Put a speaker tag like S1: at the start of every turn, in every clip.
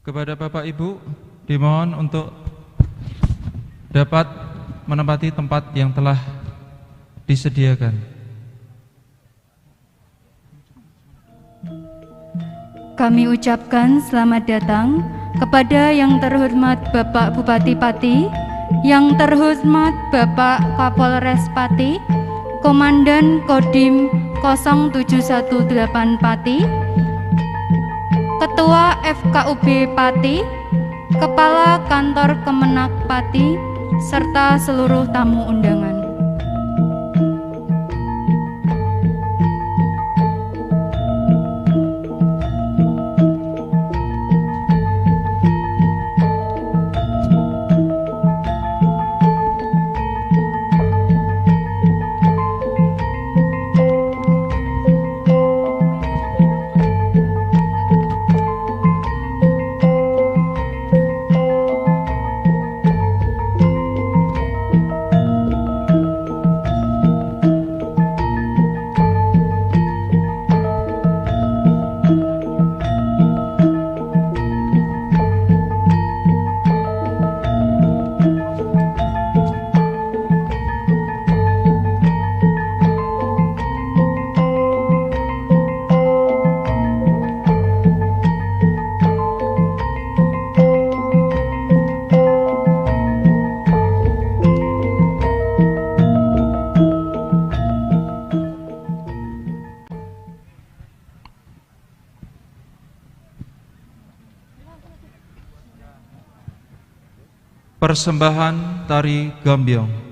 S1: Kepada Bapak Ibu dimohon untuk dapat menempati tempat yang telah disediakan.
S2: Kami ucapkan selamat datang kepada yang terhormat Bapak Bupati Pati, yang terhormat Bapak Kapolres Pati, Komandan Kodim 0718 Pati, Ketua FKUB Pati, Kepala Kantor Kemenak Pati, serta seluruh tamu undangan.
S1: Persembahan tari Gambyong.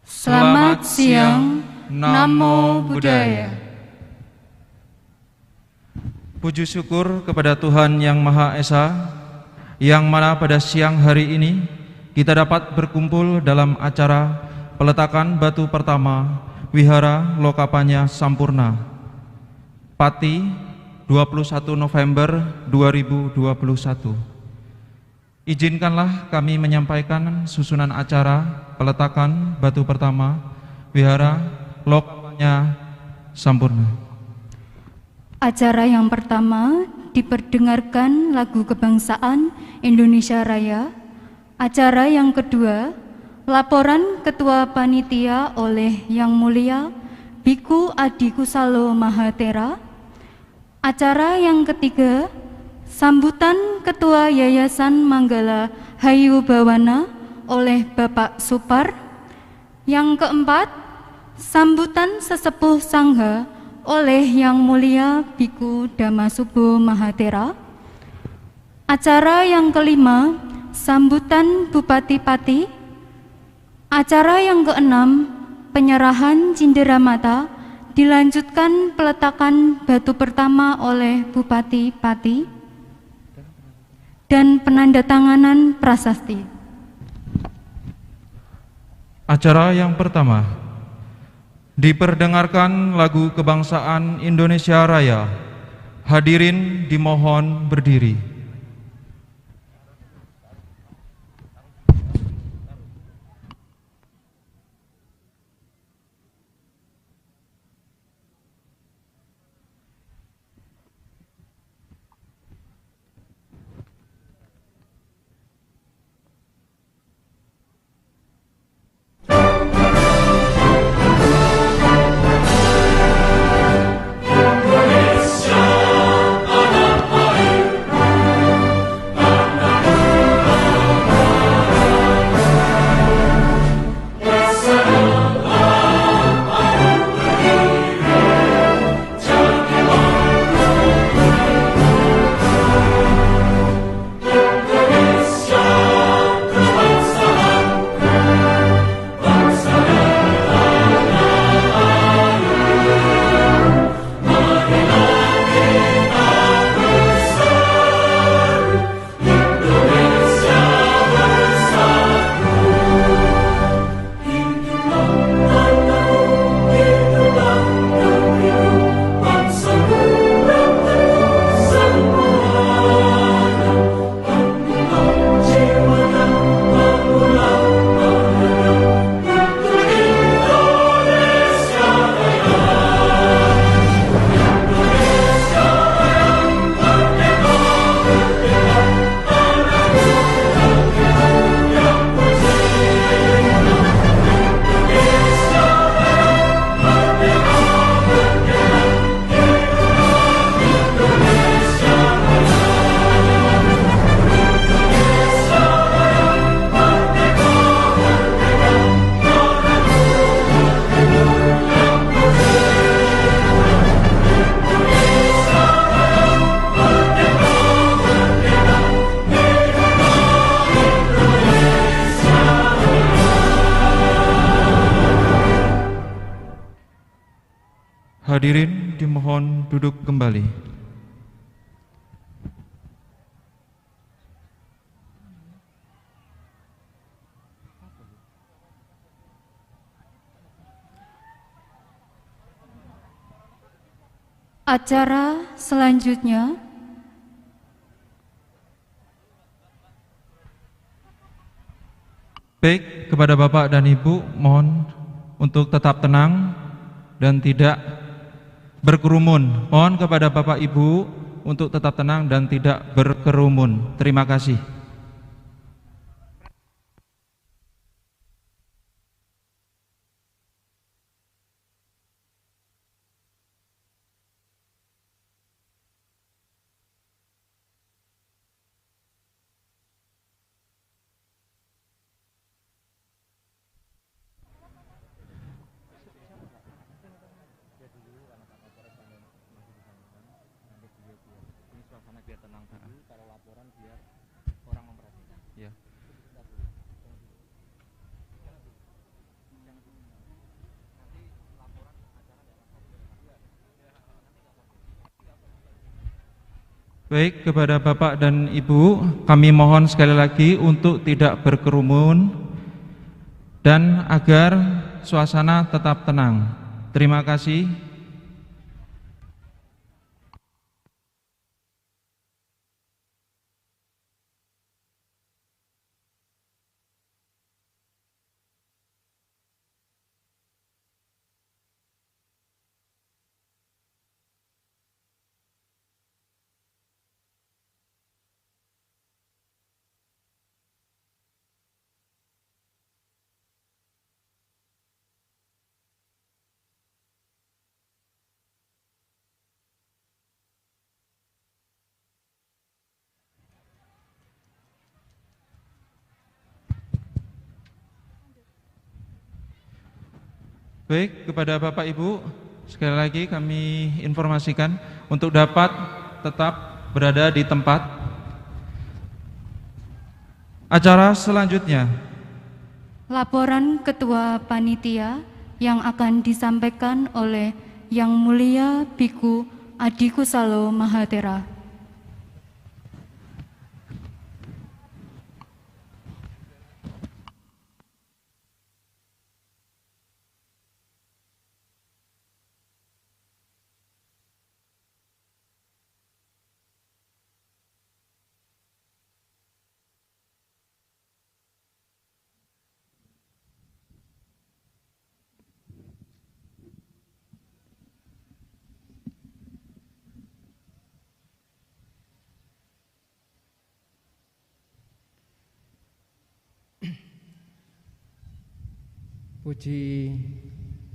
S2: Selamat siang, Namo Buddhaya.
S1: Puji syukur kepada Tuhan Yang Maha Esa, yang mana pada siang hari ini kita dapat berkumpul dalam acara peletakan batu pertama Wihara Lokapanya Sampurna, Pati, 21 November 2021. Izinkanlah kami menyampaikan susunan acara peletakan batu pertama Wihara Lokapanya Sampurna.
S2: Acara yang pertama diperdengarkan lagu kebangsaan Indonesia Raya. Acara yang kedua, laporan Ketua Panitia oleh Yang Mulia Biku Adi Kusalo Mahatera. Acara yang ketiga, sambutan Ketua Yayasan Manggala Hayu Bawana oleh Bapak Supar. Yang keempat, sambutan sesepuh Sangha oleh Yang Mulia Biku Damasubo Mahatera. Acara yang kelima, sambutan Bupati Pati. Acara yang keenam, penyerahan cenderamata, dilanjutkan peletakan batu pertama oleh Bupati Pati dan penandatanganan prasasti.
S1: Acara yang pertama diperdengarkan lagu kebangsaan Indonesia Raya. Hadirin dimohon berdiri. Hadirin dimohon duduk kembali.
S2: Acara selanjutnya
S1: Baik, kepada Bapak dan Ibu mohon untuk tetap tenang dan tidak berkerumun. Mohon kepada Bapak Ibu untuk tetap tenang dan tidak berkerumun. Terima kasih. Biar tenang dulu, kalau laporan biar orang Baik, kepada Bapak dan Ibu, kami mohon sekali lagi untuk tidak berkerumun dan agar suasana tetap tenang. Terima kasih. Baik, kepada Bapak Ibu, sekali lagi kami informasikan untuk dapat tetap berada di tempat. Acara selanjutnya,
S2: Laporan Ketua Panitia yang akan disampaikan oleh Yang Mulia Biku Adi Kusalo Mahatera.
S3: Puji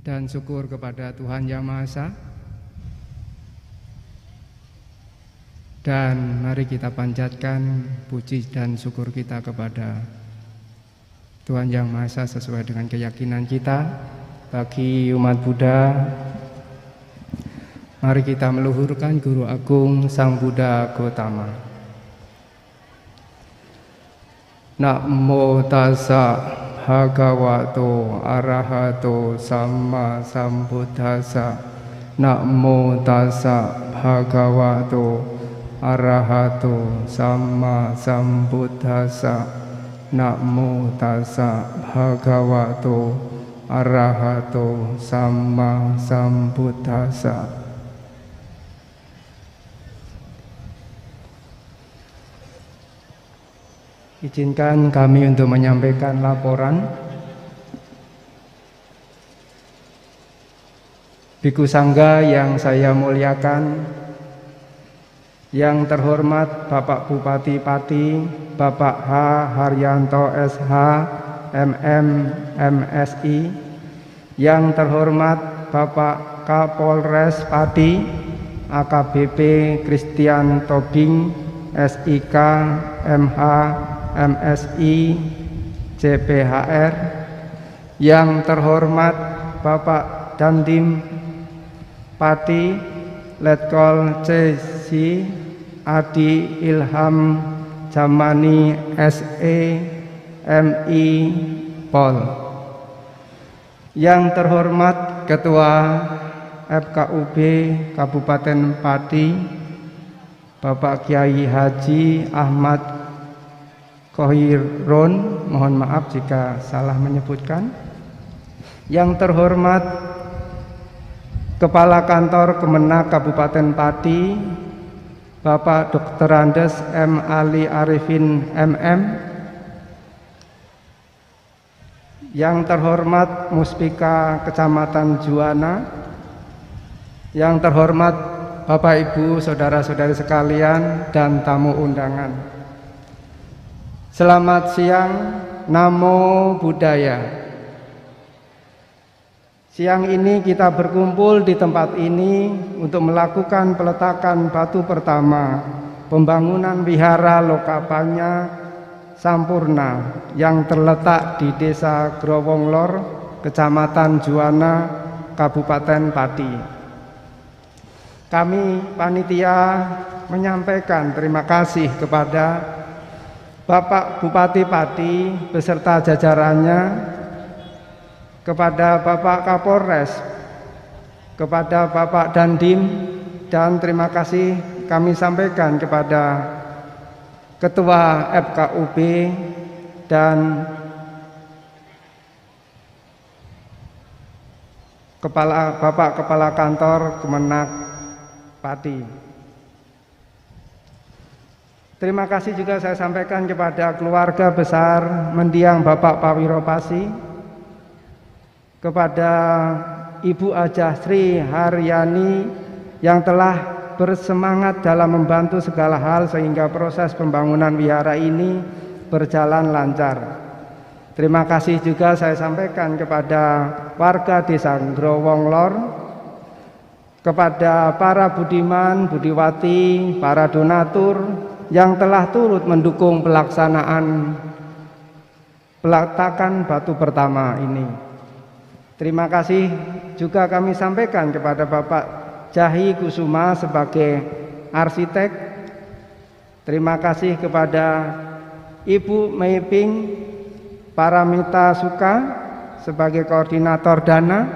S3: dan syukur kepada Tuhan Yang Maha Esa. Dan mari kita panjatkan puji dan syukur kita kepada Tuhan Yang Maha Esa sesuai dengan keyakinan kita. Bagi umat Buddha, mari kita meluhurkan Guru Agung Sang Buddha Gautama. Namo tassa Bhagavato arahato samma sambuddhassa. Namo tassa Bhagavato arahato samma sambuddhassa. Namo tassa Bhagavato arahato samma sambuddhassa. Izinkan kami untuk menyampaikan laporan. Biku Sangga yang saya muliakan, yang terhormat Bapak Bupati Pati, Bapak H. Haryanto SH, MM, MSI, yang terhormat Bapak Kapolres Pati, AKBP Christian Tobing, SIK, MH, MSI, CPHR, yang terhormat Bapak Dandim Pati, Letkol CC, Adi Ilham Jamani SE, MI, Pol, yang terhormat Ketua FKUB Kabupaten Pati, Bapak Kiai Haji Ahmad Khoirun, mohon maaf jika salah menyebutkan. Yang terhormat Kepala Kantor Kemenak Kabupaten Pati, Bapak Dr. Andes M. Ali Arifin MM. Yang terhormat Muspika Kecamatan Juwana. Yang terhormat Bapak Ibu, saudara-saudari sekalian, dan tamu undangan. Selamat siang, Namo Buddhaya. Siang ini kita berkumpul di tempat ini untuk melakukan peletakan batu pertama pembangunan wihara Lokapanya Sampurna yang terletak di Desa Growonglor, Kecamatan Juwana, Kabupaten Pati. Kami panitia menyampaikan terima kasih kepada Bapak Bupati Pati beserta jajarannya, kepada Bapak Kapolres, kepada Bapak Dandim, dan terima kasih kami sampaikan kepada Ketua FKUB dan Bapak Kepala Kantor Kemenak Pati. Terima kasih juga saya sampaikan kepada keluarga besar mendiang Bapak Pawiro Pasi, kepada Ibu Hajah Sri Haryani yang telah bersemangat dalam membantu segala hal sehingga proses pembangunan wihara ini berjalan lancar. Terima kasih juga saya sampaikan kepada warga Desa Growong Lor, kepada para budiman, budiwati, para donatur yang telah turut mendukung pelaksanaan peletakan batu pertama ini. Terima kasih juga kami sampaikan kepada Bapak Jahi Kusuma sebagai arsitek. Terima kasih kepada Ibu Meiping Paramita Suka sebagai koordinator dana,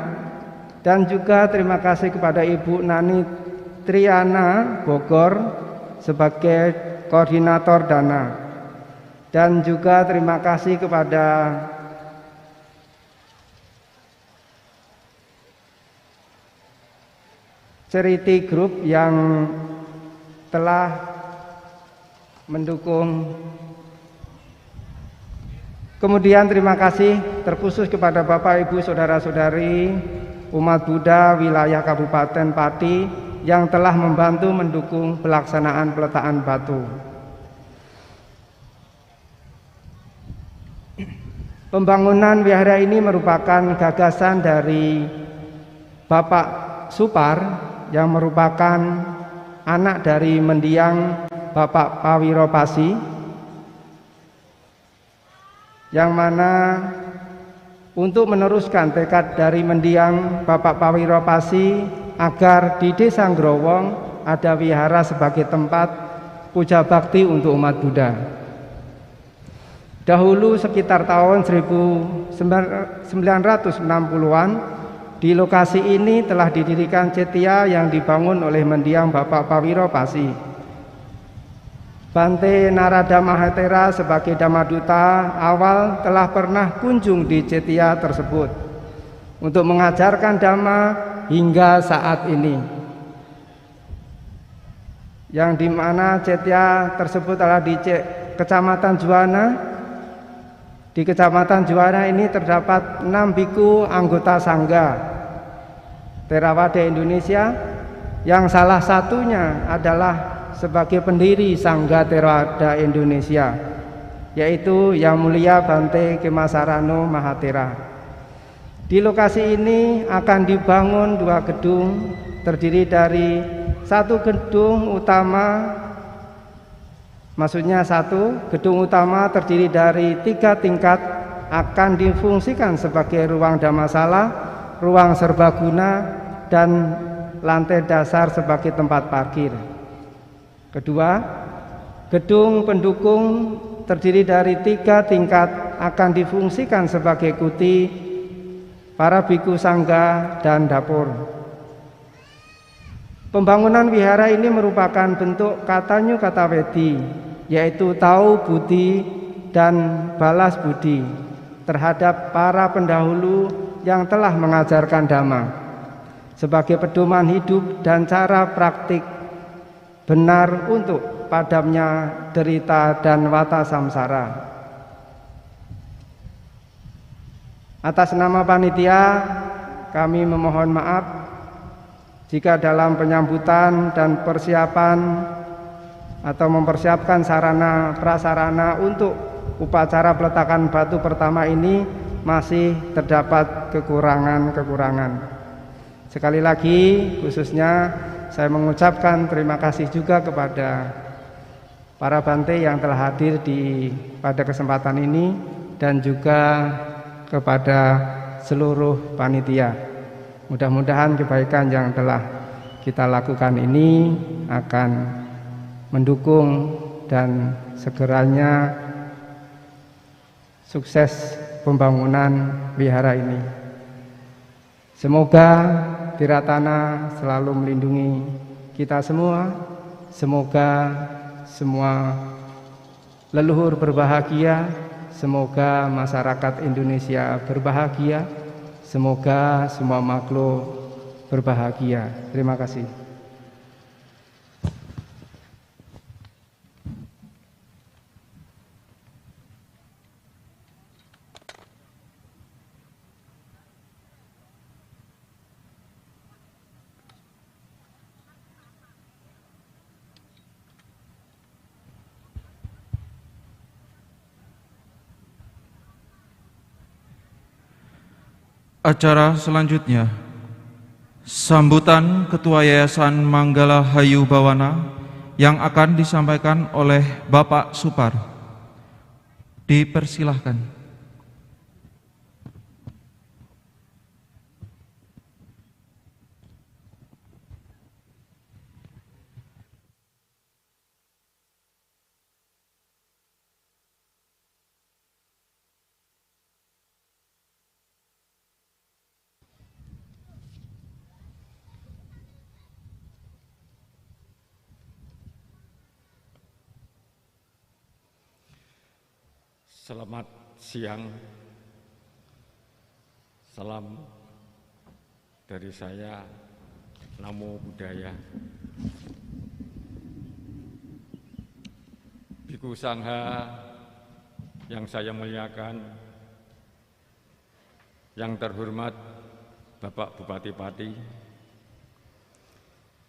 S3: dan juga terima kasih kepada Ibu Nani Triana Bogor sebagai koordinator dana, dan juga terima kasih kepada Charity Group yang telah mendukung. Kemudian terima kasih terkhusus kepada Bapak Ibu Saudara-saudari umat Buddha wilayah Kabupaten Pati yang telah membantu mendukung pelaksanaan peletakan batu. Pembangunan wihara ini merupakan gagasan dari Bapak Supar yang merupakan anak dari mendiang Bapak Pawiro Pasi, yang mana untuk meneruskan tekad dari mendiang Bapak Pawiro Pasi agar di Desa Growong ada wihara sebagai tempat puja bakti untuk umat Buddha. Dahulu sekitar tahun 1960-an di lokasi ini telah didirikan cetia yang dibangun oleh mendiang Bapak Pawiro Pasi. Bante Narada Mahatera sebagai Dhammaduta awal telah pernah kunjung di cetia tersebut untuk mengajarkan Dhamma hingga saat ini, yang dimana cetia tersebut adalah di Kecamatan Juwana. Di Kecamatan Juwana ini terdapat 6 biku anggota Sangga Theravada Indonesia, yang salah satunya adalah sebagai pendiri Sangga Theravada Indonesia, yaitu Yang Mulia Bante Kemasarano Mahatera. Di lokasi ini akan dibangun 2 gedung, terdiri dari 1 gedung utama, maksudnya 1 gedung utama terdiri dari 3 tingkat, akan difungsikan sebagai ruang dhammasala, ruang serbaguna, dan lantai dasar sebagai tempat parkir. Kedua, gedung pendukung terdiri dari 3 tingkat akan difungsikan sebagai kuti, para biku sangga, dan dapur. Pembangunan wihara ini merupakan bentuk katanyu kata wedi, yaitu tahu budi dan balas budi terhadap para pendahulu yang telah mengajarkan Dhamma sebagai pedoman hidup dan cara praktik benar untuk padamnya derita dan wata samsara. Atas nama panitia, kami memohon maaf jika dalam penyambutan dan persiapan atau mempersiapkan sarana prasarana untuk upacara peletakan batu pertama ini masih terdapat kekurangan-kekurangan. Sekali lagi khususnya saya mengucapkan terima kasih juga kepada para bante yang telah hadir pada kesempatan ini, dan juga kepada seluruh panitia. Mudah-mudahan kebaikan yang telah kita lakukan ini akan mendukung dan segeranya sukses pembangunan wihara ini. Semoga Tiratana selalu melindungi kita semua, semoga semua leluhur berbahagia, semoga masyarakat Indonesia berbahagia, semoga semua makhluk berbahagia. Terima kasih.
S1: Acara selanjutnya, sambutan Ketua Yayasan Manggala Hayu Bawana yang akan disampaikan oleh Bapak Supar. Dipersilahkan.
S4: Selamat siang, salam dari saya, Namo Buddhaya. Biku Sangha yang saya muliakan, yang terhormat Bapak Bupati Pati,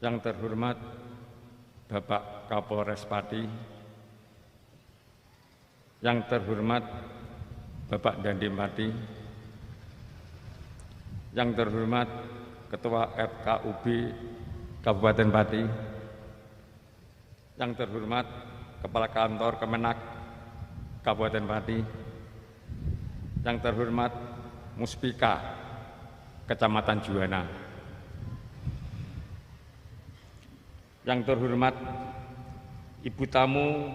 S4: yang terhormat Bapak Kapolres Pati, yang terhormat Bapak Dandim Pati, yang terhormat Ketua FKUB Kabupaten Pati, yang terhormat Kepala Kantor Kemenak Kabupaten Pati, yang terhormat Muspika Kecamatan Juwana, yang terhormat Ibu tamu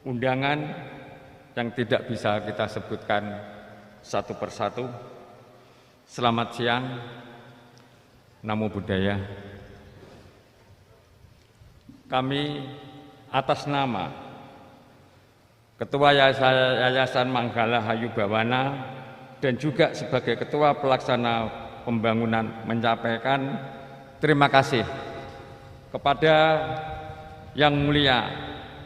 S4: undangan yang tidak bisa kita sebutkan satu persatu. Selamat siang, Namo Buddhaya. Kami atas nama Ketua Yayasan Manggala Hayu Bawana dan juga sebagai Ketua Pelaksana Pembangunan menyampaikan terima kasih kepada Yang Mulia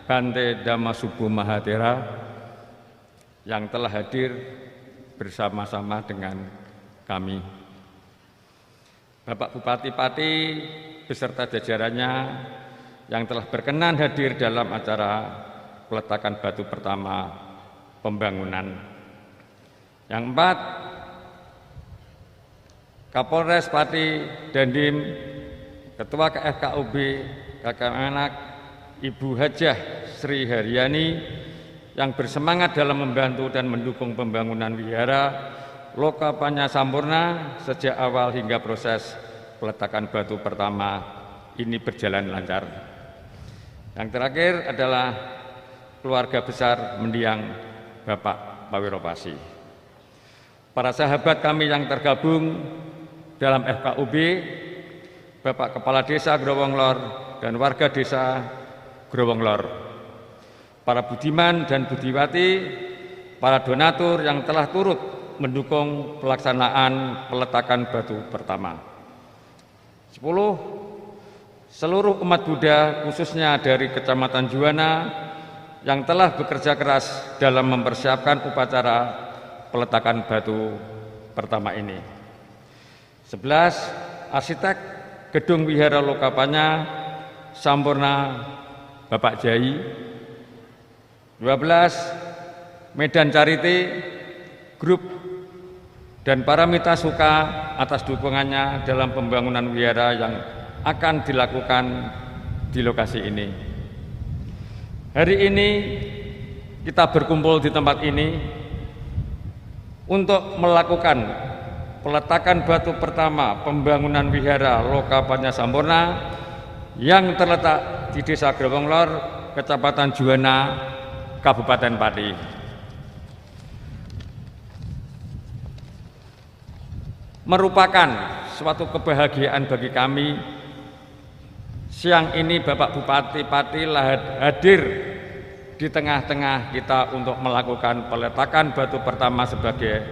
S4: Bante Dhammasubhu Mahathera yang telah hadir bersama-sama dengan kami. Bapak Bupati Pati beserta jajarannya yang telah berkenan hadir dalam acara peletakan batu pertama pembangunan. Yang keempat, Kapolres Pati Dandim, Ketua KFKUB Kemenak, Ibu Hajah Sri Haryani yang bersemangat dalam membantu dan mendukung pembangunan wihara Lokapanya Sampurna sejak awal hingga proses peletakan batu pertama ini berjalan lancar. Yang terakhir adalah keluarga besar mendiang Bapak Pawiropasi. Para sahabat kami yang tergabung dalam FKUB, Bapak Kepala Desa Growong Lor dan warga desa Growong Lor, para budiman dan budiwati, para donatur yang telah turut mendukung pelaksanaan peletakan batu pertama. 10. Seluruh umat Buddha khususnya dari Kecamatan Juwana yang telah bekerja keras dalam mempersiapkan upacara peletakan batu pertama ini. 11. Arsitek Gedung Wihara Lokapanya Sampurna Bapak Jai. 12. Medan Charity Group dan para mitra suka atas dukungannya dalam pembangunan wihara yang akan dilakukan di lokasi ini. Hari ini kita berkumpul di tempat ini untuk melakukan peletakan batu pertama pembangunan wihara Lokapanya Sampurna yang terletak di Desa Growong Lor, Kecamatan Juwana, Kabupaten Pati. Merupakan suatu kebahagiaan bagi kami siang ini Bapak Bupati Pati hadir di tengah-tengah kita untuk melakukan peletakan batu pertama sebagai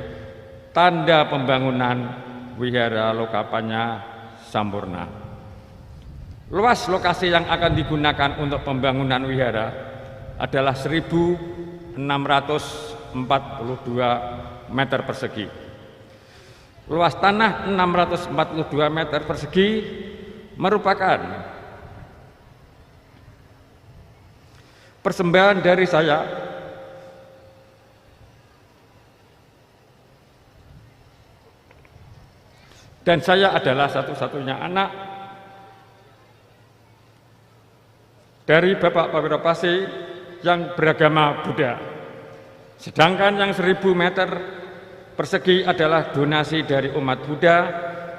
S4: tanda pembangunan Wihara Lokapanya Sampurna. Luas lokasi yang akan digunakan untuk pembangunan wihara adalah 1.642 meter persegi. Luas tanah 642 meter persegi merupakan persembahan dari saya dan saya adalah satu-satunya anak dari Bapak Prawiro Pasi yang beragama Buddha. Sedangkan yang 1.000 meter persegi adalah donasi dari umat Buddha,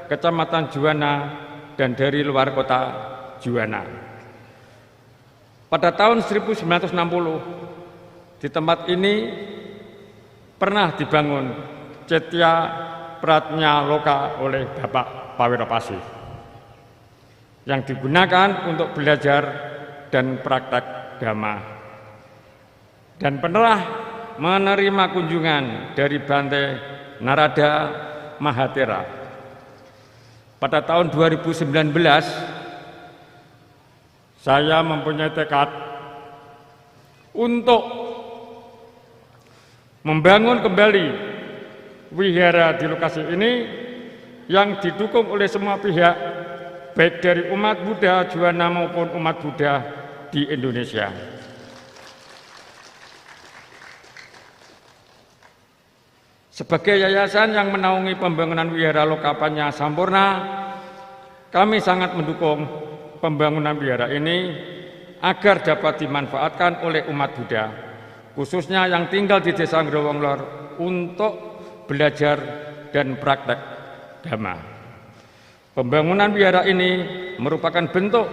S4: Kecamatan Juwana, dan dari luar kota Juwana. Pada tahun 1960, di tempat ini pernah dibangun Cetya Pratnya Loka oleh Bapak Prawiro Pasi, yang digunakan untuk belajar dan praktek dhamma, dan pernah menerima kunjungan dari Bante Narada Mahathera. Pada tahun 2019 saya mempunyai tekad untuk membangun kembali wihara di lokasi ini yang didukung oleh semua pihak, baik dari umat Buddha Juwana maupun umat Buddha di Indonesia. Sebagai yayasan yang menaungi pembangunan wihara Lokapanya Sampurna, kami sangat mendukung pembangunan wihara ini agar dapat dimanfaatkan oleh umat Buddha, khususnya yang tinggal di Desa Growong Lor, untuk belajar dan praktek dhamma. Pembangunan wihara ini merupakan bentuk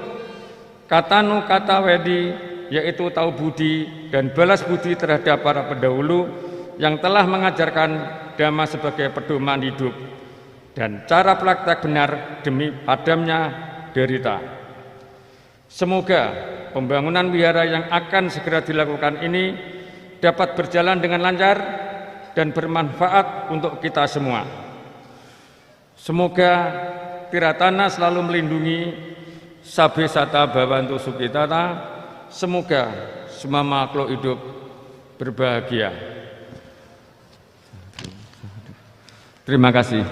S4: katanu kata wedi, yaitu tahu budi dan balas budi terhadap para pendahulu yang telah mengajarkan dhamma sebagai pedoman hidup dan cara praktek benar demi padamnya derita. Semoga pembangunan wihara yang akan segera dilakukan ini dapat berjalan dengan lancar dan bermanfaat untuk kita semua. Semoga Tiratana selalu melindungi, Sabe Sata Bhavantu Sukitata. Semoga semua makhluk hidup berbahagia. Terima kasih.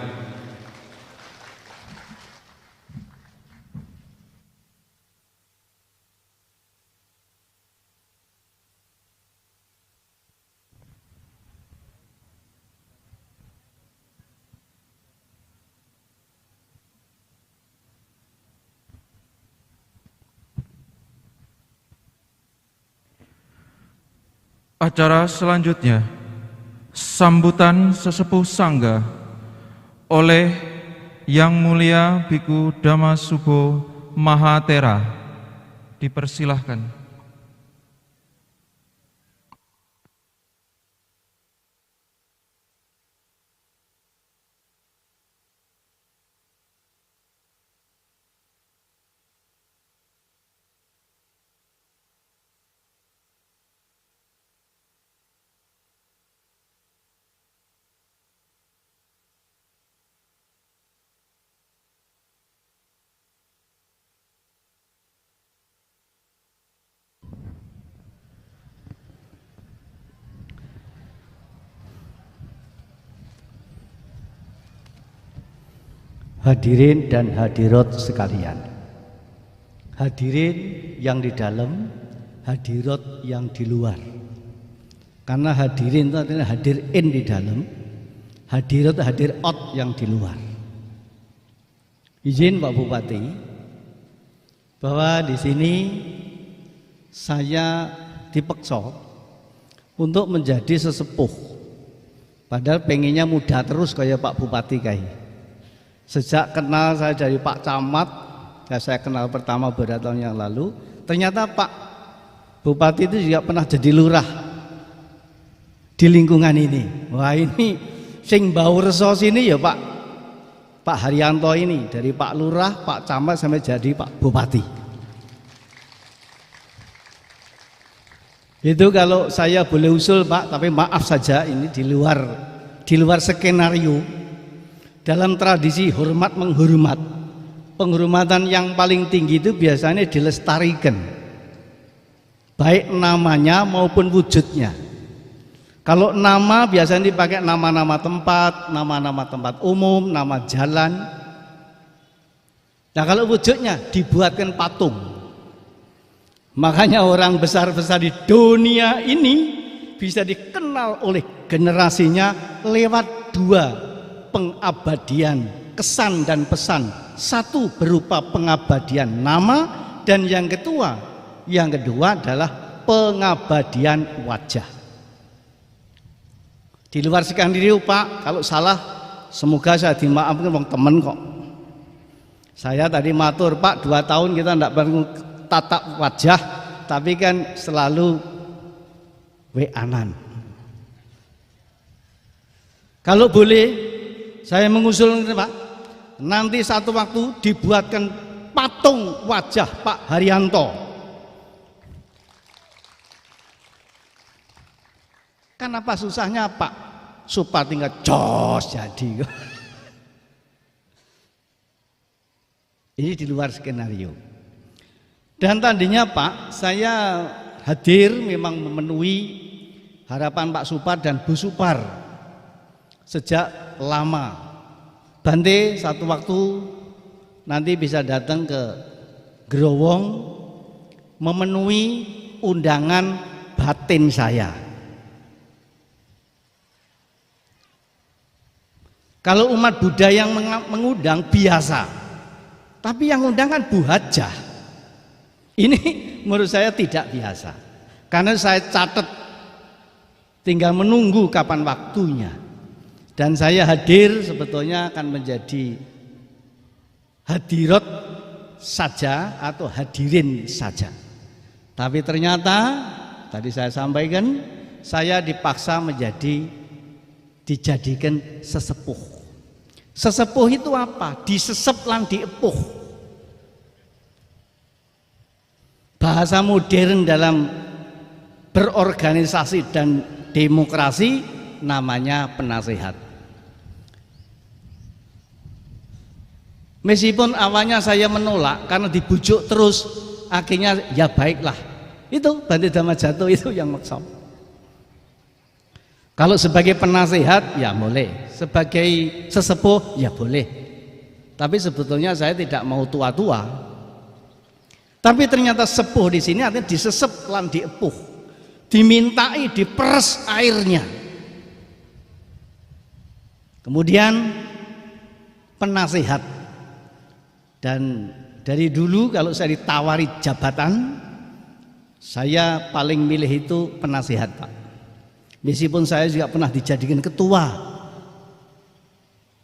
S1: Acara selanjutnya, sambutan sesepuh sangga oleh Yang Mulia Biku Dhammasubho Mahathera. Dipersilahkan.
S5: Hadirin dan hadirat sekalian, hadirin yang di dalam, hadirat yang di luar. Karena hadirin itu artinya hadir in di dalam, hadirat hadir out yang di luar. Izin Pak Bupati bahwa di sini saya dipaksa untuk menjadi sesepuh. Padahal pengennya muda terus kayak Pak Bupati kayak. Sejak kenal saya dari Pak Camat, ya saya kenal pertama beberapa tahun yang lalu, ternyata Pak Bupati itu juga pernah jadi lurah di lingkungan ini. Wah, ini sing bau reso sini ya Pak Haryanto ini, dari Pak Lurah, Pak Camat sampai jadi Pak Bupati. Itu kalau saya boleh usul Pak, tapi maaf saja ini di luar skenario. Dalam tradisi hormat menghormat, penghormatan yang paling tinggi itu biasanya dilestarikan, baik namanya maupun wujudnya. Kalau nama biasanya dipakai nama-nama tempat umum, nama jalan. Nah kalau wujudnya dibuatkan patung. Makanya orang besar-besar di dunia ini bisa dikenal oleh generasinya lewat dua pengabadian kesan dan pesan. Satu berupa pengabadian nama, dan yang kedua adalah pengabadian wajah. Di luar skenario Pak, kalau salah semoga saya dimaafkan, wong temen kok. Saya tadi matur Pak, 2 tahun kita tidak perlu tatap wajah, tapi kan selalu weanan. Kalau boleh saya mengusul Pak, nanti satu waktu dibuatkan patung wajah Pak Haryanto. Kan apa susahnya Pak Supar tinggal jos jadi. Ini di luar skenario. Dan tadinya Pak, saya hadir memang memenuhi harapan Pak Supar dan Bu Supar sejak lama. Bante satu waktu nanti bisa datang ke Growong memenuhi undangan batin saya. Kalau umat Buddha yang mengundang biasa, tapi yang undang kan Bu Hajah. Ini menurut saya tidak biasa, karena saya catat tinggal menunggu kapan waktunya. Dan saya hadir sebetulnya akan menjadi hadirat saja atau hadirin saja. Tapi ternyata tadi saya sampaikan, saya dipaksa dijadikan sesepuh. Sesepuh itu apa? Disesep lan diepuh. Bahasa modern dalam berorganisasi dan demokrasi namanya penasehat. Meskipun awalnya saya menolak karena dibujuk terus, akhirnya ya baiklah. Itu Bante Dhamma Jatuh itu yang maksud. Kalau sebagai penasehat ya boleh, sebagai sesepuh ya boleh. Tapi sebetulnya saya tidak mau tua-tua. Tapi ternyata sepuh di sini artinya disesep lan diepuh, dimintai diperes airnya. Kemudian penasehat. Dan dari dulu kalau saya ditawari jabatan, saya paling milih itu penasehat Pak. Meskipun saya juga pernah dijadikan ketua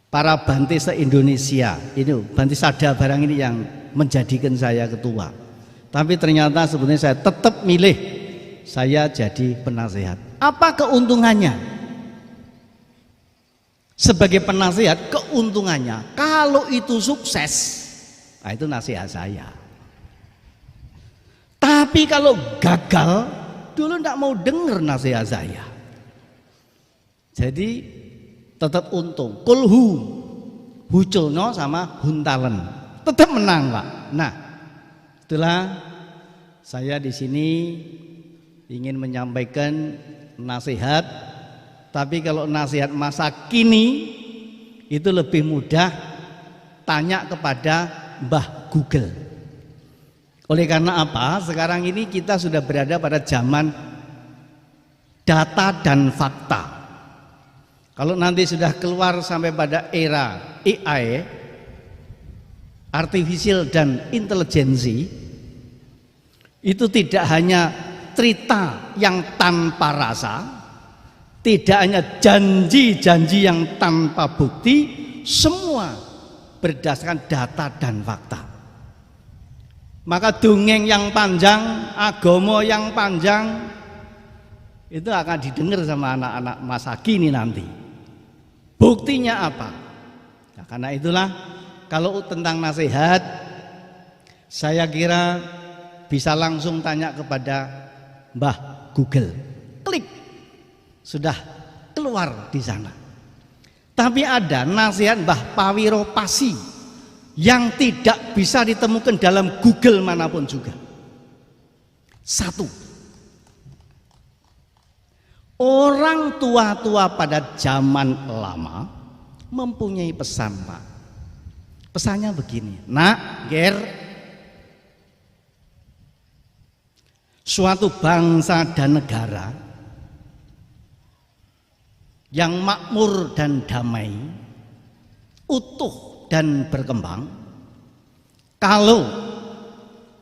S5: para Bante se-Indonesia, ini Bante Sada barang ini yang menjadikan saya ketua. Tapi ternyata sebenarnya saya tetap milih saya jadi penasehat. Apa keuntungannya? Sebagai penasehat keuntungannya, kalau itu sukses, nah itu nasihat saya. Tapi kalau gagal, dulu tidak mau dengar nasihat saya. Jadi tetap untung. Kulhu Huculno sama Huntalen tetap menang Pak. Nah, itulah saya di sini ingin menyampaikan nasihat. Tapi kalau nasihat masa kini itu lebih mudah, tanya kepada Mbah Google. Oleh karena apa? Sekarang ini kita sudah berada pada zaman data dan fakta. Kalau nanti sudah keluar sampai pada era AI, artificial dan intelijensi, itu tidak hanya cerita yang tanpa rasa, tidak hanya janji-janji yang tanpa bukti, semua berdasarkan data dan fakta. Maka dongeng yang panjang, agama yang panjang, itu akan didengar sama anak-anak masa kini nanti. Buktinya apa? Nah, karena itulah kalau tentang nasihat, saya kira bisa langsung tanya kepada Mbah Google. Klik, sudah keluar di sana. Tapi ada nasihat Mbah Pawiro Pasi yang tidak bisa ditemukan dalam Google manapun juga. Satu, orang tua-tua pada zaman lama mempunyai pesan, Pak. Pesannya begini, nak, Ger, suatu bangsa dan negara yang makmur dan damai, utuh dan berkembang, kalau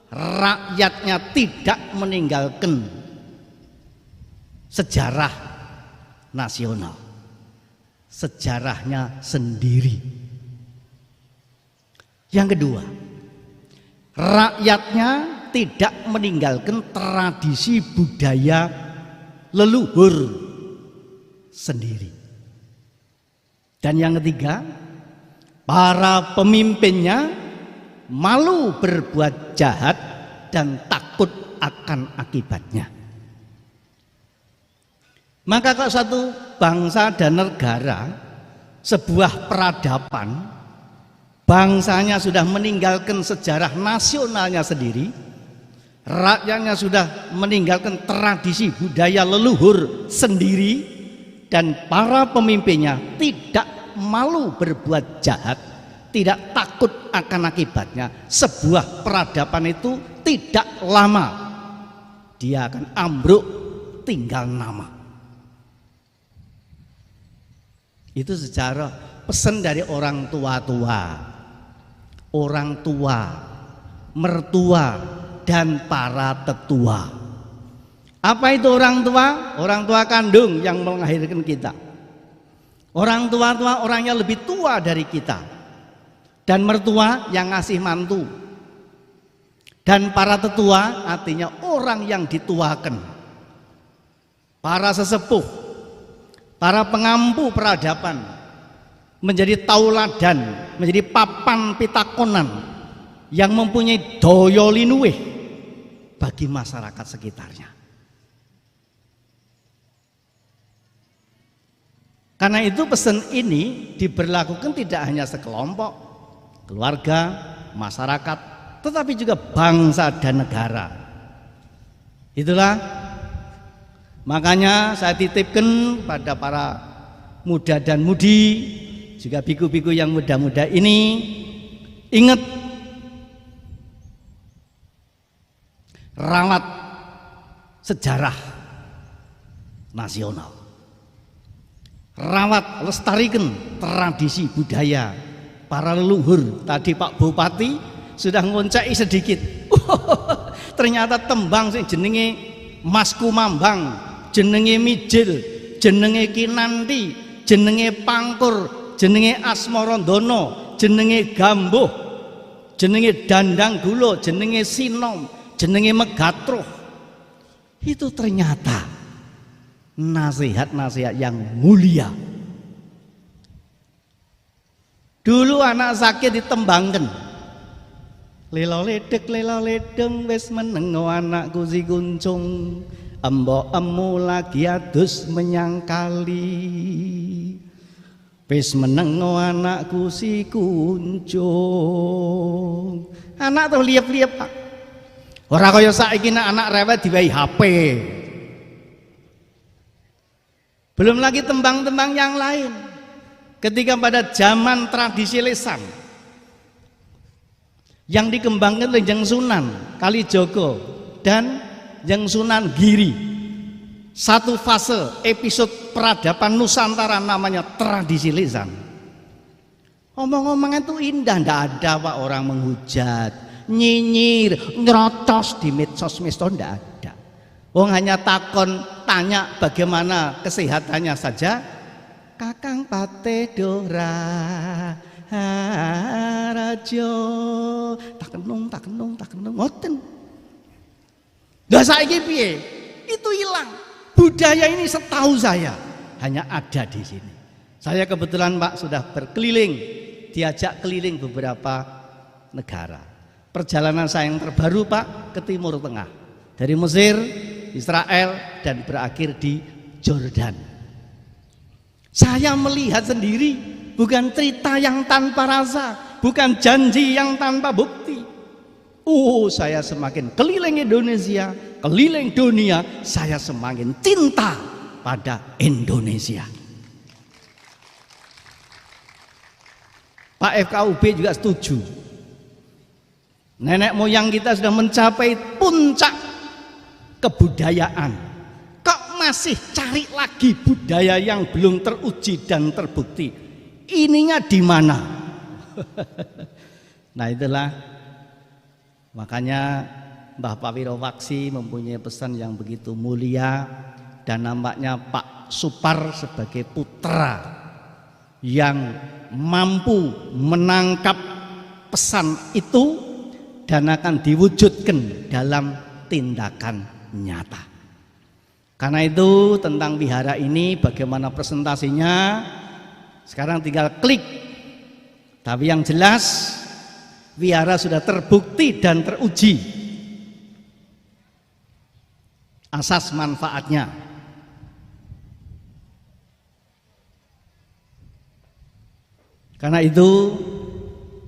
S5: rakyatnya tidak meninggalkan sejarah nasional, sejarahnya sendiri. Yang kedua, rakyatnya tidak meninggalkan tradisi budaya leluhur sendiri. Dan yang ketiga, para pemimpinnya malu berbuat jahat dan takut akan akibatnya. Maka kalau satu bangsa dan negara, sebuah peradaban, bangsanya sudah meninggalkan sejarah nasionalnya sendiri, rakyatnya sudah meninggalkan tradisi budaya leluhur sendiri, dan para pemimpinnya tidak malu berbuat jahat, tidak takut akan akibatnya, sebuah peradaban itu tidak lama dia akan ambruk, tinggal nama. Itu secara pesan dari orang tua-tua, orang tua, mertua, dan para tetua. Apa itu orang tua? Orang tua kandung yang melahirkan kita. Orang tua-tua orangnya lebih tua dari kita. Dan mertua yang ngasih mantu. Dan para tetua artinya orang yang dituakan. Para sesepuh, para pengampu peradaban, menjadi tauladan, menjadi papan pitakonan yang mempunyai daya linuwih bagi masyarakat sekitarnya. Karena itu pesan ini diberlakukan tidak hanya sekelompok, keluarga, masyarakat, tetapi juga bangsa dan negara. Itulah makanya saya titipkan pada para muda dan mudi, juga biku-biku yang muda-muda ini, ingat, rawat sejarah nasional, rawat, lestarikan tradisi budaya para leluhur. Tadi Pak Bupati sudah ngoncai sedikit. Ternyata tembang sing jenenge Mas Kumambang, jenenge Mijil, jenenge Kinanti, jenenge Pangkur, jenenge Asmarandono, jenenge Gambuh, jenenge Dandang Gulo, jenenge Sinom, jenenge Megatruh. Itu ternyata nasihat-nasihat yang mulia. Dulu anak sakit ditembangkan. Lela ledeng wis menengo anakku si kuncung, embok emu lagi adus menyangkali. Wis menengo anakku si kuncung. Anak tuh liap-liap, Pak. Ora kaya saiki anak rewet diwehi HP. Belum lagi tembang-tembang yang lain. Ketika pada zaman tradisi lesan yang dikembangkan oleh Jeng Sunan Kalijogo dan Jeng Sunan Giri, satu fase episode peradaban Nusantara namanya tradisi lesan. Omong-omongan itu indah, ndak ada Pak orang menghujat, nyinyir, ngerotos di medsos-medsos, ndak ada. Wong hanya tanya bagaimana kesehatannya saja. Kakang Pate Dora Rajo tak kenung ngoten. Lah saiki piye? Itu hilang. Budaya ini setahu saya hanya ada di sini. Saya kebetulan Pak sudah berkeliling, diajak keliling beberapa negara. Perjalanan saya yang terbaru Pak ke Timur Tengah. Dari Mesir Israel, dan berakhir di Jordan. Saya melihat sendiri, bukan cerita yang tanpa rasa, bukan janji yang tanpa bukti. Saya semakin keliling Indonesia, keliling dunia, saya semakin cinta pada Indonesia. Pak FKUB juga setuju. Nenek moyang kita sudah mencapai puncak kebudayaan. Kok masih cari lagi budaya yang belum teruji dan terbukti? Ininya di mana? Nah itulah makanya Mbah Pawiro Waksi mempunyai pesan yang begitu mulia, dan nampaknya Pak Supar sebagai putra yang mampu menangkap pesan itu dan akan diwujudkan dalam tindakan nyata. Karena itu tentang wihara ini bagaimana presentasinya sekarang tinggal klik. Tapi yang jelas wihara sudah terbukti dan teruji asas manfaatnya. Karena itu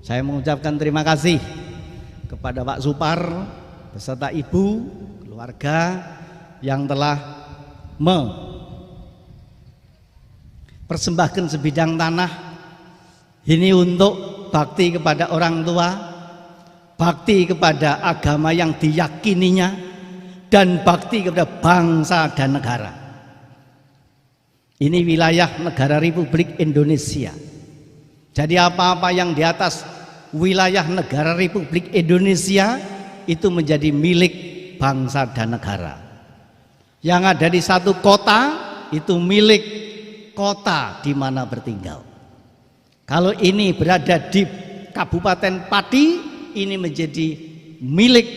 S5: saya mengucapkan terima kasih kepada Pak Supar beserta ibu, keluarga yang telah mempersembahkan sebidang tanah ini untuk bakti kepada orang tua, bakti kepada agama yang diyakininya, dan bakti kepada bangsa dan negara. Ini wilayah negara Republik Indonesia. Jadi apa-apa yang di atas wilayah negara Republik Indonesia itu menjadi milik bangsa dan negara. Yang ada di satu kota itu milik kota di mana bertinggal. Kalau ini berada di Kabupaten Pati, ini menjadi milik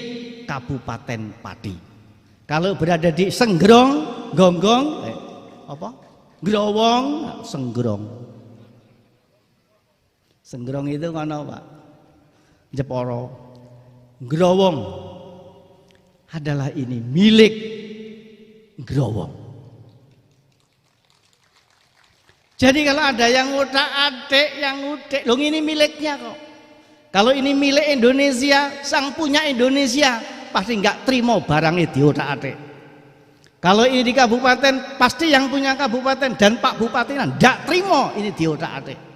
S5: Kabupaten Pati. Kalau berada di Senggrong, Gonggong, Growong, Senggrong. Senggrong itu mana Pak? Jeporo. Growong adalah ini milik Growong. Jadi kalau ada yang utak-atik, yang udik, loh ini miliknya kok. Kalau ini milik Indonesia, sang punya Indonesia pasti nggak terima barangnya diutak-atik. Kalau ini di kabupaten, pasti yang punya kabupaten dan Pak Bupati nggak terima ini diutak-atik.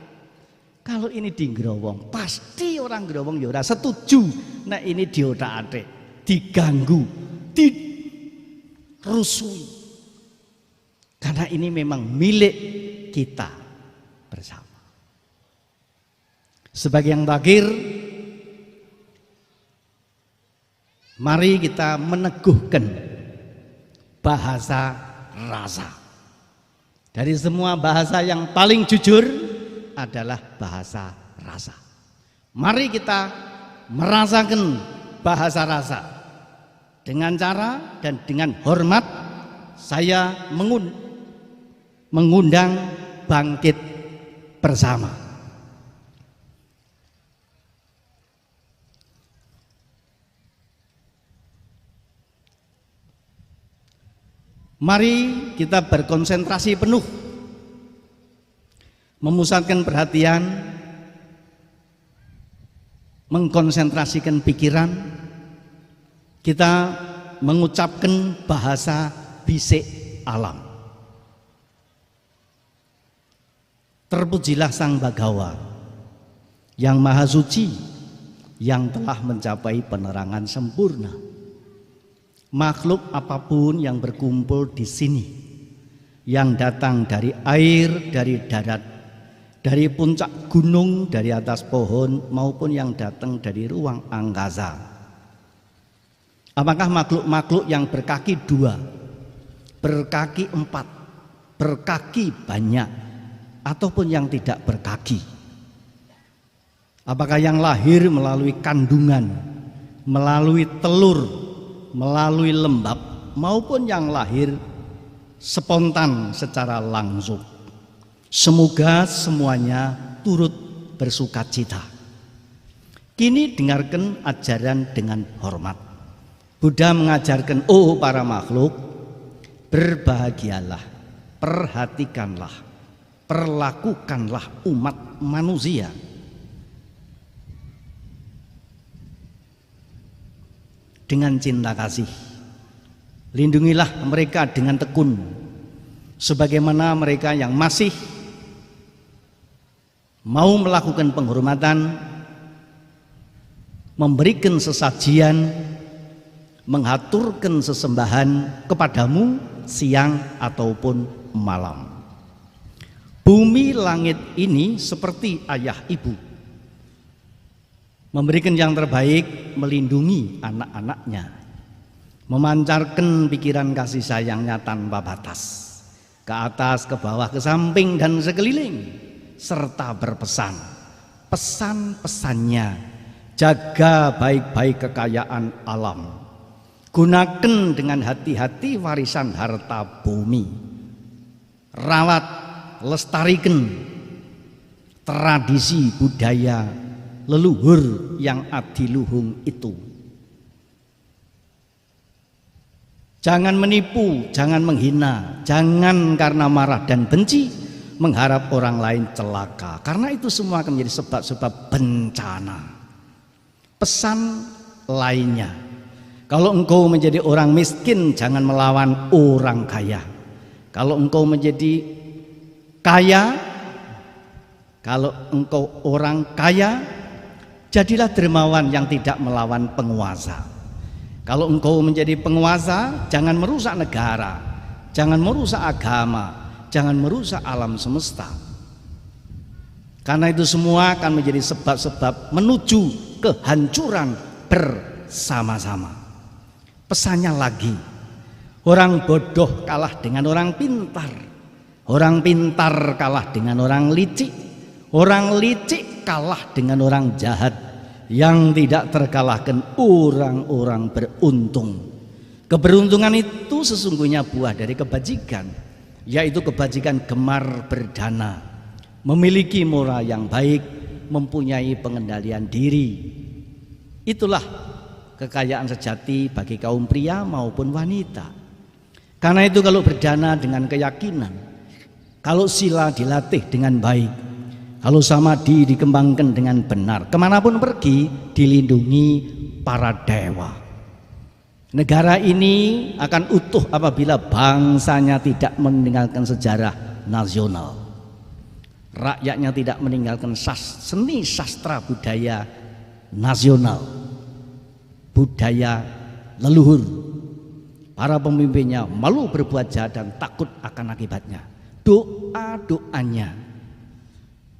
S5: Kalau ini di Growong, pasti orang Growong ya ora setuju. Nah ini diotak-atik, diganggu, dirusui. Karena ini memang milik kita bersama. Sebagai yang terakhir, mari kita meneguhkan bahasa rasa. Dari semua bahasa yang paling jujur adalah bahasa rasa. Mari kita merasakan bahasa rasa. Dengan cara dan dengan hormat saya mengundang bangkit bersama. Mari kita berkonsentrasi penuh, memusatkan perhatian, mengkonsentrasikan pikiran, kita mengucapkan bahasa bisik alam. Terpujilah Sang Bagawa yang Maha Suci, yang telah mencapai penerangan sempurna. Makhluk apapun yang berkumpul di sini, yang datang dari air, dari darat, dari puncak gunung, dari atas pohon, maupun yang datang dari ruang angkasa. Apakah makhluk-makhluk yang berkaki 2, berkaki 4, berkaki banyak, ataupun yang tidak berkaki? Apakah yang lahir melalui kandungan, melalui telur, melalui lembab, maupun yang lahir spontan secara langsung? Semoga semuanya turut bersukacita. Kini dengarkan ajaran dengan hormat. Buddha mengajarkan, para makhluk, berbahagialah, perhatikanlah, perlakukanlah umat manusia dengan cinta kasih. Lindungilah mereka dengan tekun, sebagaimana mereka yang masih mau melakukan penghormatan, memberikan sesajian, menghaturkan sesembahan kepadamu siang ataupun malam. Bumi langit ini seperti ayah ibu, memberikan yang terbaik, melindungi anak-anaknya, memancarkan pikiran kasih sayangnya tanpa batas, ke atas, ke bawah, ke samping, dan sekeliling, serta berpesan. Pesan-pesannya, jaga baik-baik kekayaan alam, gunakan dengan hati-hati warisan harta bumi, rawat, lestarikan tradisi budaya leluhur yang adiluhung itu. Jangan menipu, jangan menghina, jangan karena marah dan benci mengharap orang lain celaka, karena itu semua akan menjadi sebab-sebab bencana. Pesan lainnya, kalau engkau menjadi orang miskin, jangan melawan orang kaya. Kalau engkau menjadi kaya, kalau engkau orang kaya, jadilah dermawan yang tidak melawan penguasa. Kalau engkau menjadi penguasa, jangan merusak negara, jangan merusak agama, jangan merusak alam semesta. Karena itu semua akan menjadi sebab-sebab menuju kehancuran bersama-sama. Pesannya lagi, orang bodoh kalah dengan orang pintar, orang pintar kalah dengan orang licik, orang licik kalah dengan orang jahat. Yang tidak terkalahkan orang-orang beruntung. Keberuntungan itu sesungguhnya buah dari kebajikan, yaitu kebajikan gemar berdana, memiliki moral yang baik, mempunyai pengendalian diri. Itulah kekayaan sejati bagi kaum pria maupun wanita. Karena itu kalau berdana dengan keyakinan, kalau sila dilatih dengan baik, kalau samadhi dikembangkan dengan benar, kemanapun pergi dilindungi para dewa. Negara ini akan utuh apabila bangsanya tidak meninggalkan sejarah nasional, rakyatnya tidak meninggalkan seni sastra budaya nasional, budaya leluhur. Para pemimpinnya malu berbuat jahat dan takut akan akibatnya. Doa-doanya,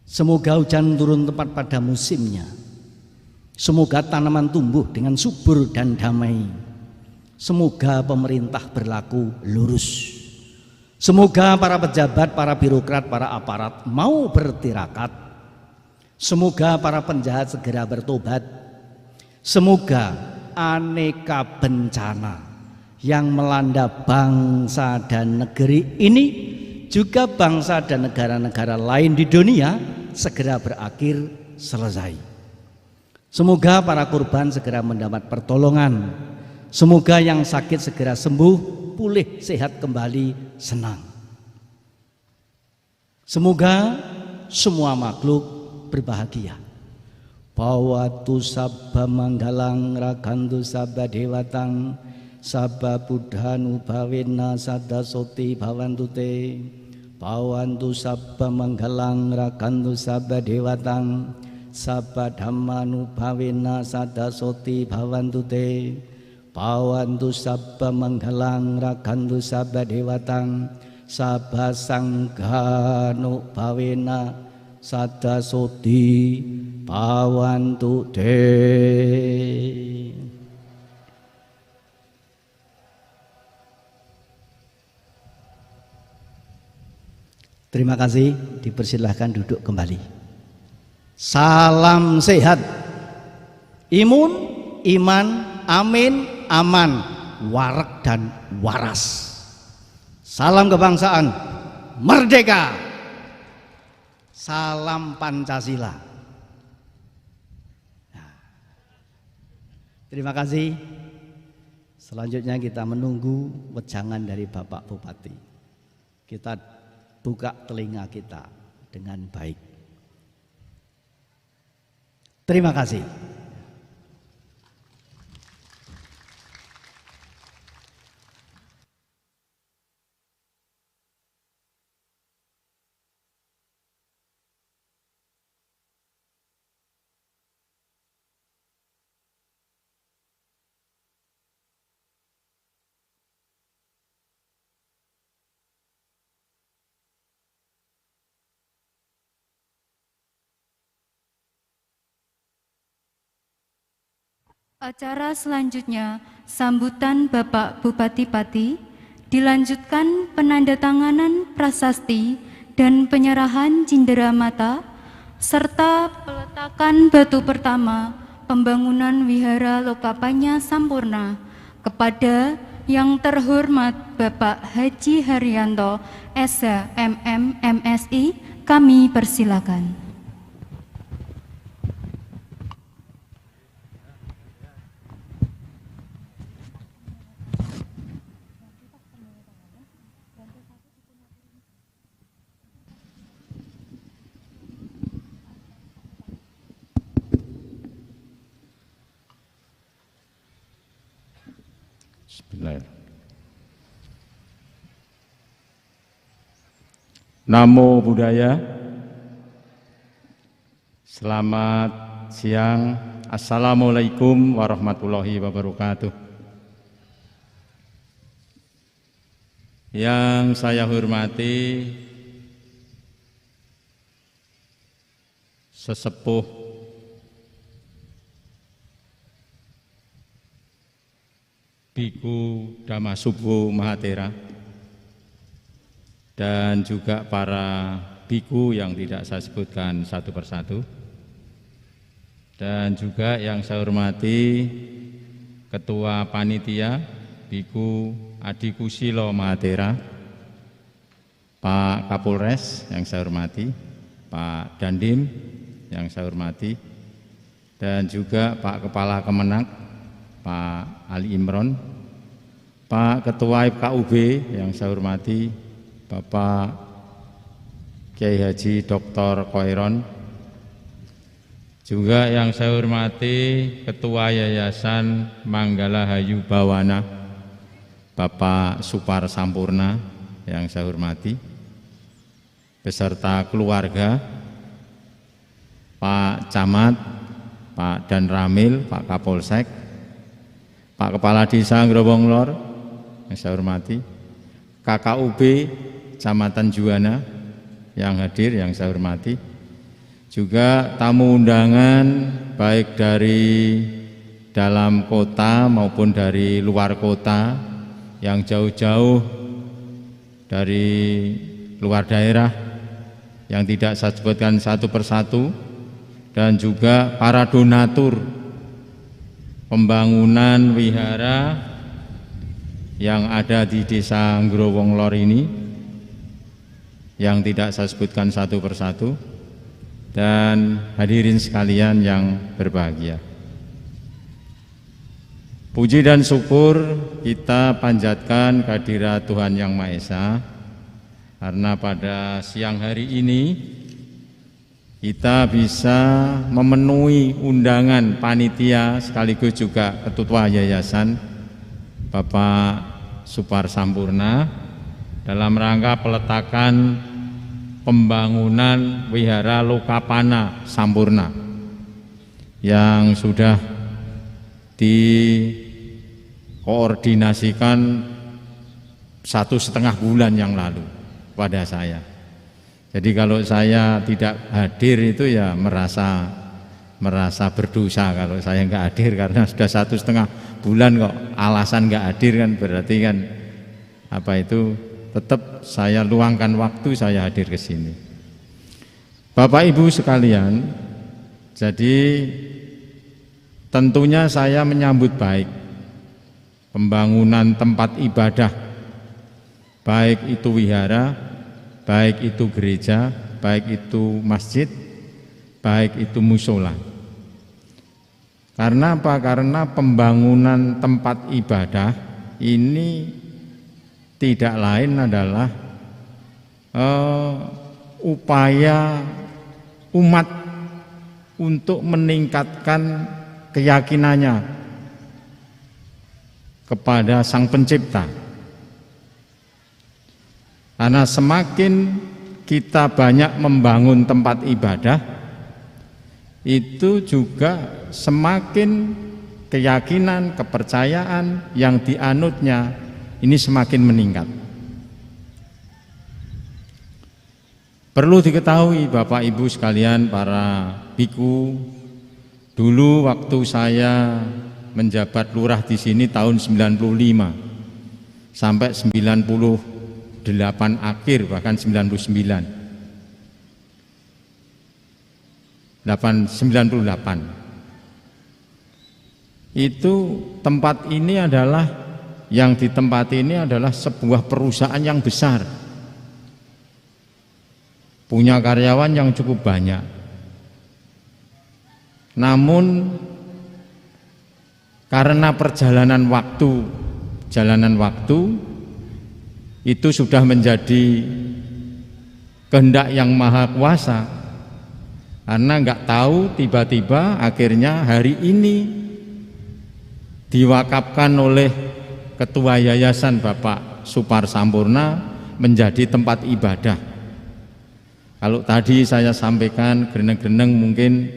S5: semoga hujan turun tepat pada musimnya, semoga tanaman tumbuh dengan subur dan damai, semoga pemerintah berlaku lurus, semoga para pejabat, para birokrat, para aparat mau bertirakat, semoga para penjahat segera bertobat, semoga aneka bencana yang melanda bangsa dan negeri ini, juga bangsa dan negara-negara lain di dunia, segera berakhir, selesai. Semoga para korban segera mendapat pertolongan, semoga yang sakit segera sembuh, pulih, sehat kembali, senang. Semoga semua makhluk berbahagia. Bawatu sabba manggalang rakantu sabba dewatang sabba buddhanu bhavena sadasoti bhavantute. Bhavantu sabba manggalang rakantu sabba dewatang sabba dhammanu bhavena sadasoti bhavantute. Bhavantu sabba manggalang rakantu sabba dewatang sabba sanghanu bhavena sadasoti bhavantute. Terima kasih, dipersilahkan duduk kembali. Salam sehat, imun, iman, amin, aman, warak dan waras. Salam kebangsaan, merdeka. Salam Pancasila. Terima kasih. Selanjutnya kita menunggu wejangan dari Bapak Bupati. Kita buka telinga kita dengan baik. Terima kasih.
S2: Acara selanjutnya, sambutan Bapak Bupati Pati, dilanjutkan penandatanganan prasasti dan penyerahan cindera mata, serta peletakan batu pertama pembangunan Wihara Lokapanya Sampurna kepada yang terhormat Bapak Haji Haryanto, SH MM MSI, kami persilakan.
S4: Namo Buddhaya. Selamat siang. Assalamualaikum warahmatullahi wabarakatuh. Yang saya hormati sesepuh Biku Damasubbo Mahatera dan juga para biku yang tidak saya sebutkan satu persatu, dan juga yang saya hormati Ketua Panitia Biku Adi Kusilo Mahatera, Pak Kapolres yang saya hormati, Pak Dandim yang saya hormati, dan juga Pak Kepala Kemenak, Pak Ali Imron, Pak Ketua FKUB yang saya hormati, Bapak Kiai Haji Dr. Koiron, juga yang saya hormati Ketua Yayasan Manggala Hayu Bawana, Bapak Supar Sampurna yang saya hormati, beserta keluarga, Pak Camat, Pak Dan Ramil, Pak Kapolsek, Pak Kepala Desa Grobong Lor yang saya hormati, KKUB Kecamatan Juwana yang hadir yang saya hormati, juga tamu undangan baik dari dalam kota maupun dari luar kota yang jauh-jauh dari luar daerah yang tidak saya sebutkan satu persatu, dan juga para donatur pembangunan wihara yang ada di Desa Growong Lor ini yang tidak saya sebutkan satu persatu, dan hadirin sekalian yang berbahagia. Puji dan syukur kita panjatkan kehadirat Tuhan Yang Maha Esa, karena pada siang hari ini kita bisa memenuhi undangan panitia sekaligus juga Ketua Yayasan Bapak Supar Sampurna dalam rangka peletakan pembangunan Wihara Lokapana Sampurna yang sudah dikoordinasikan 1,5 bulan yang lalu pada saya. Jadi kalau saya tidak hadir itu ya merasa berdosa kalau saya nggak hadir, karena sudah 1,5 bulan kok alasan nggak hadir kan berarti kan apa itu, tetap saya luangkan waktu saya hadir ke sini. Bapak Ibu sekalian, jadi tentunya saya menyambut baik pembangunan tempat ibadah, baik itu wihara, baik itu gereja, baik itu masjid, baik itu musola.
S6: Karena apa? Karena pembangunan tempat ibadah ini tidak lain adalah upaya umat untuk meningkatkan keyakinannya kepada Sang Pencipta. Karena semakin kita banyak membangun tempat ibadah, itu juga semakin keyakinan, kepercayaan yang dianutnya ini semakin meningkat. Perlu diketahui Bapak Ibu sekalian, para biku, dulu waktu saya menjabat lurah di sini tahun 95 sampai 98 akhir, bahkan 99. 98 itu tempat ini adalah, yang ditempati ini adalah sebuah perusahaan yang besar, punya karyawan yang cukup banyak. Namun karena perjalanan waktu itu sudah menjadi kehendak yang maha kuasa. Karena nggak tahu, tiba-tiba akhirnya hari ini diwakafkan oleh Ketua Yayasan Bapak Supar Sampurna menjadi tempat ibadah. Kalau tadi saya sampaikan greneng-greneng mungkin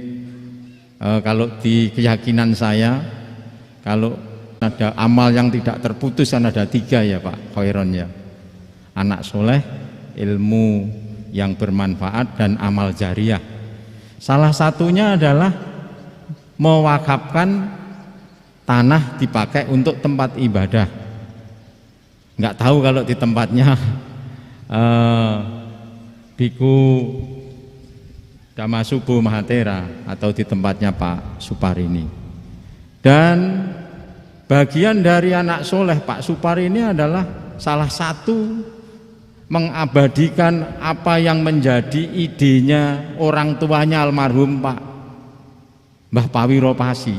S6: kalau di keyakinan saya, kalau ada amal yang tidak terputus kan ada 3 ya Pak Khairon ya. Anak soleh, ilmu yang bermanfaat, dan amal jariah. Salah satunya adalah mewakafkan tanah dipakai untuk tempat ibadah. Nggak tahu kalau di tempatnya Biku Damasubu Mahatera atau di tempatnya Pak Supar ini. Dan bagian dari anak soleh Pak Supar ini adalah salah satu mengabadikan apa yang menjadi idenya orang tuanya almarhum Pak Mbah Pawiro Pasi.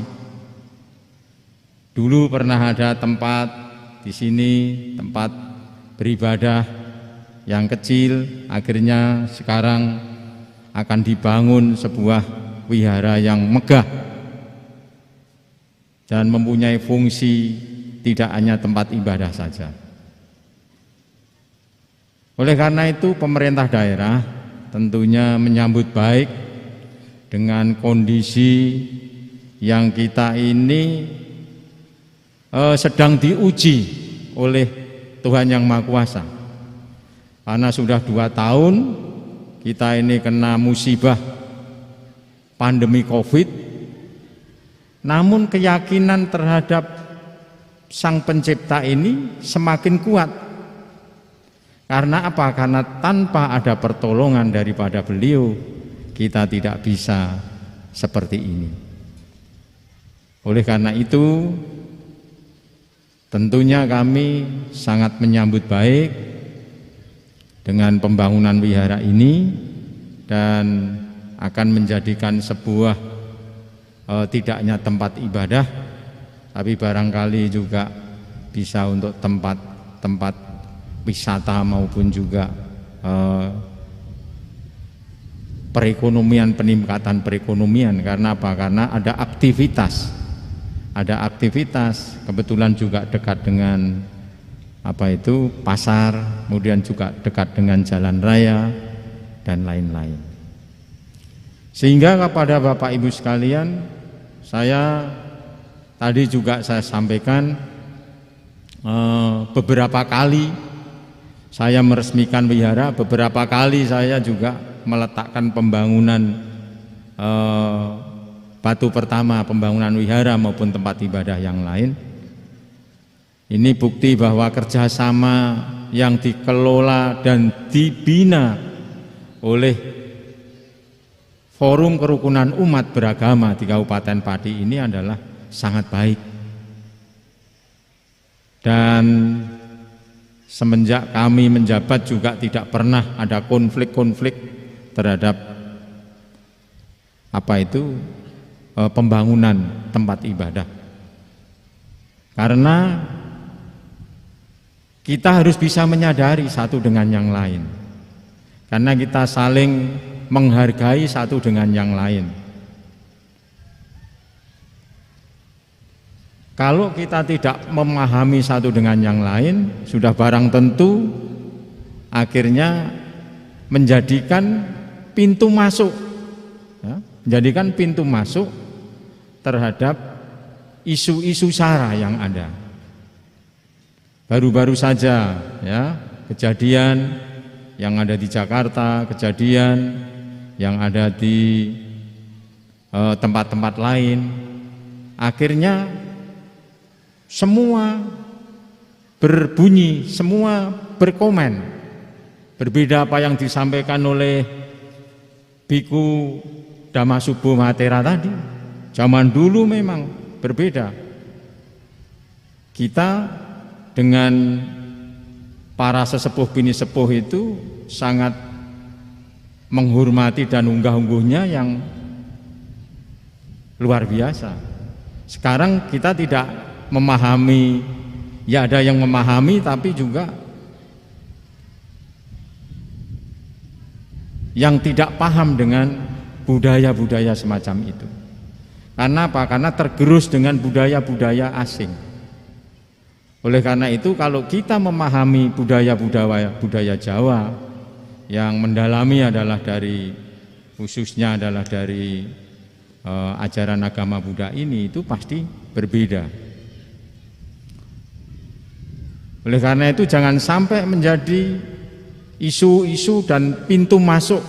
S6: Dulu pernah ada tempat di sini, tempat beribadah yang kecil, akhirnya sekarang akan dibangun sebuah wihara yang megah dan mempunyai fungsi tidak hanya tempat ibadah saja. Oleh karena itu pemerintah daerah tentunya menyambut baik dengan kondisi yang kita ini sedang diuji oleh Tuhan Yang Maha Kuasa. Karena sudah 2 tahun kita ini kena musibah pandemi COVID, namun keyakinan terhadap Sang Pencipta ini semakin kuat. Karena apa? Karena tanpa ada pertolongan daripada beliau, kita tidak bisa seperti ini. Oleh karena itu, tentunya kami sangat menyambut baik dengan pembangunan wihara ini dan akan menjadikan sebuah tidak hanya tempat ibadah, tapi barangkali juga bisa untuk tempat wisata maupun juga perekonomian, peningkatan perekonomian. Karena apa? Karena ada aktivitas, kebetulan juga dekat dengan pasar, kemudian juga dekat dengan jalan raya dan lain-lain. Sehingga kepada Bapak Ibu sekalian, saya tadi juga saya sampaikan beberapa kali saya meresmikan wihara, beberapa kali saya juga meletakkan pembangunan batu pertama pembangunan wihara maupun tempat ibadah yang lain. Ini bukti bahwa kerjasama yang dikelola dan dibina oleh Forum Kerukunan Umat Beragama di Kabupaten Pati ini adalah sangat baik. Dan semenjak kami menjabat juga tidak pernah ada konflik-konflik terhadap pembangunan tempat ibadah. Karena kita harus bisa menyadari satu dengan yang lain. Karena kita saling menghargai satu dengan yang lain. Kalau kita tidak memahami satu dengan yang lain, sudah barang tentu akhirnya menjadikan pintu masuk, ya, menjadikan pintu masuk terhadap isu-isu sara yang ada. Baru-baru saja ya kejadian yang ada di Jakarta, kejadian yang ada di tempat-tempat lain, akhirnya semua berbunyi, semua berkomen. Berbeda apa yang disampaikan oleh Biku Damasubo Matera tadi. Zaman dulu memang berbeda. Kita dengan para sesepuh bini sepuh itu sangat menghormati dan unggah-ungguhnya yang luar biasa. Sekarang kita tidak memahami, ya ada yang memahami tapi juga yang tidak paham dengan budaya-budaya semacam itu. Karena apa? Karena tergerus dengan budaya-budaya asing. Oleh karena itu kalau kita memahami budaya Jawa yang mendalami adalah dari khususnya adalah dari ajaran agama Buddha ini, itu pasti berbeda. Oleh karena itu jangan sampai menjadi isu-isu dan pintu masuk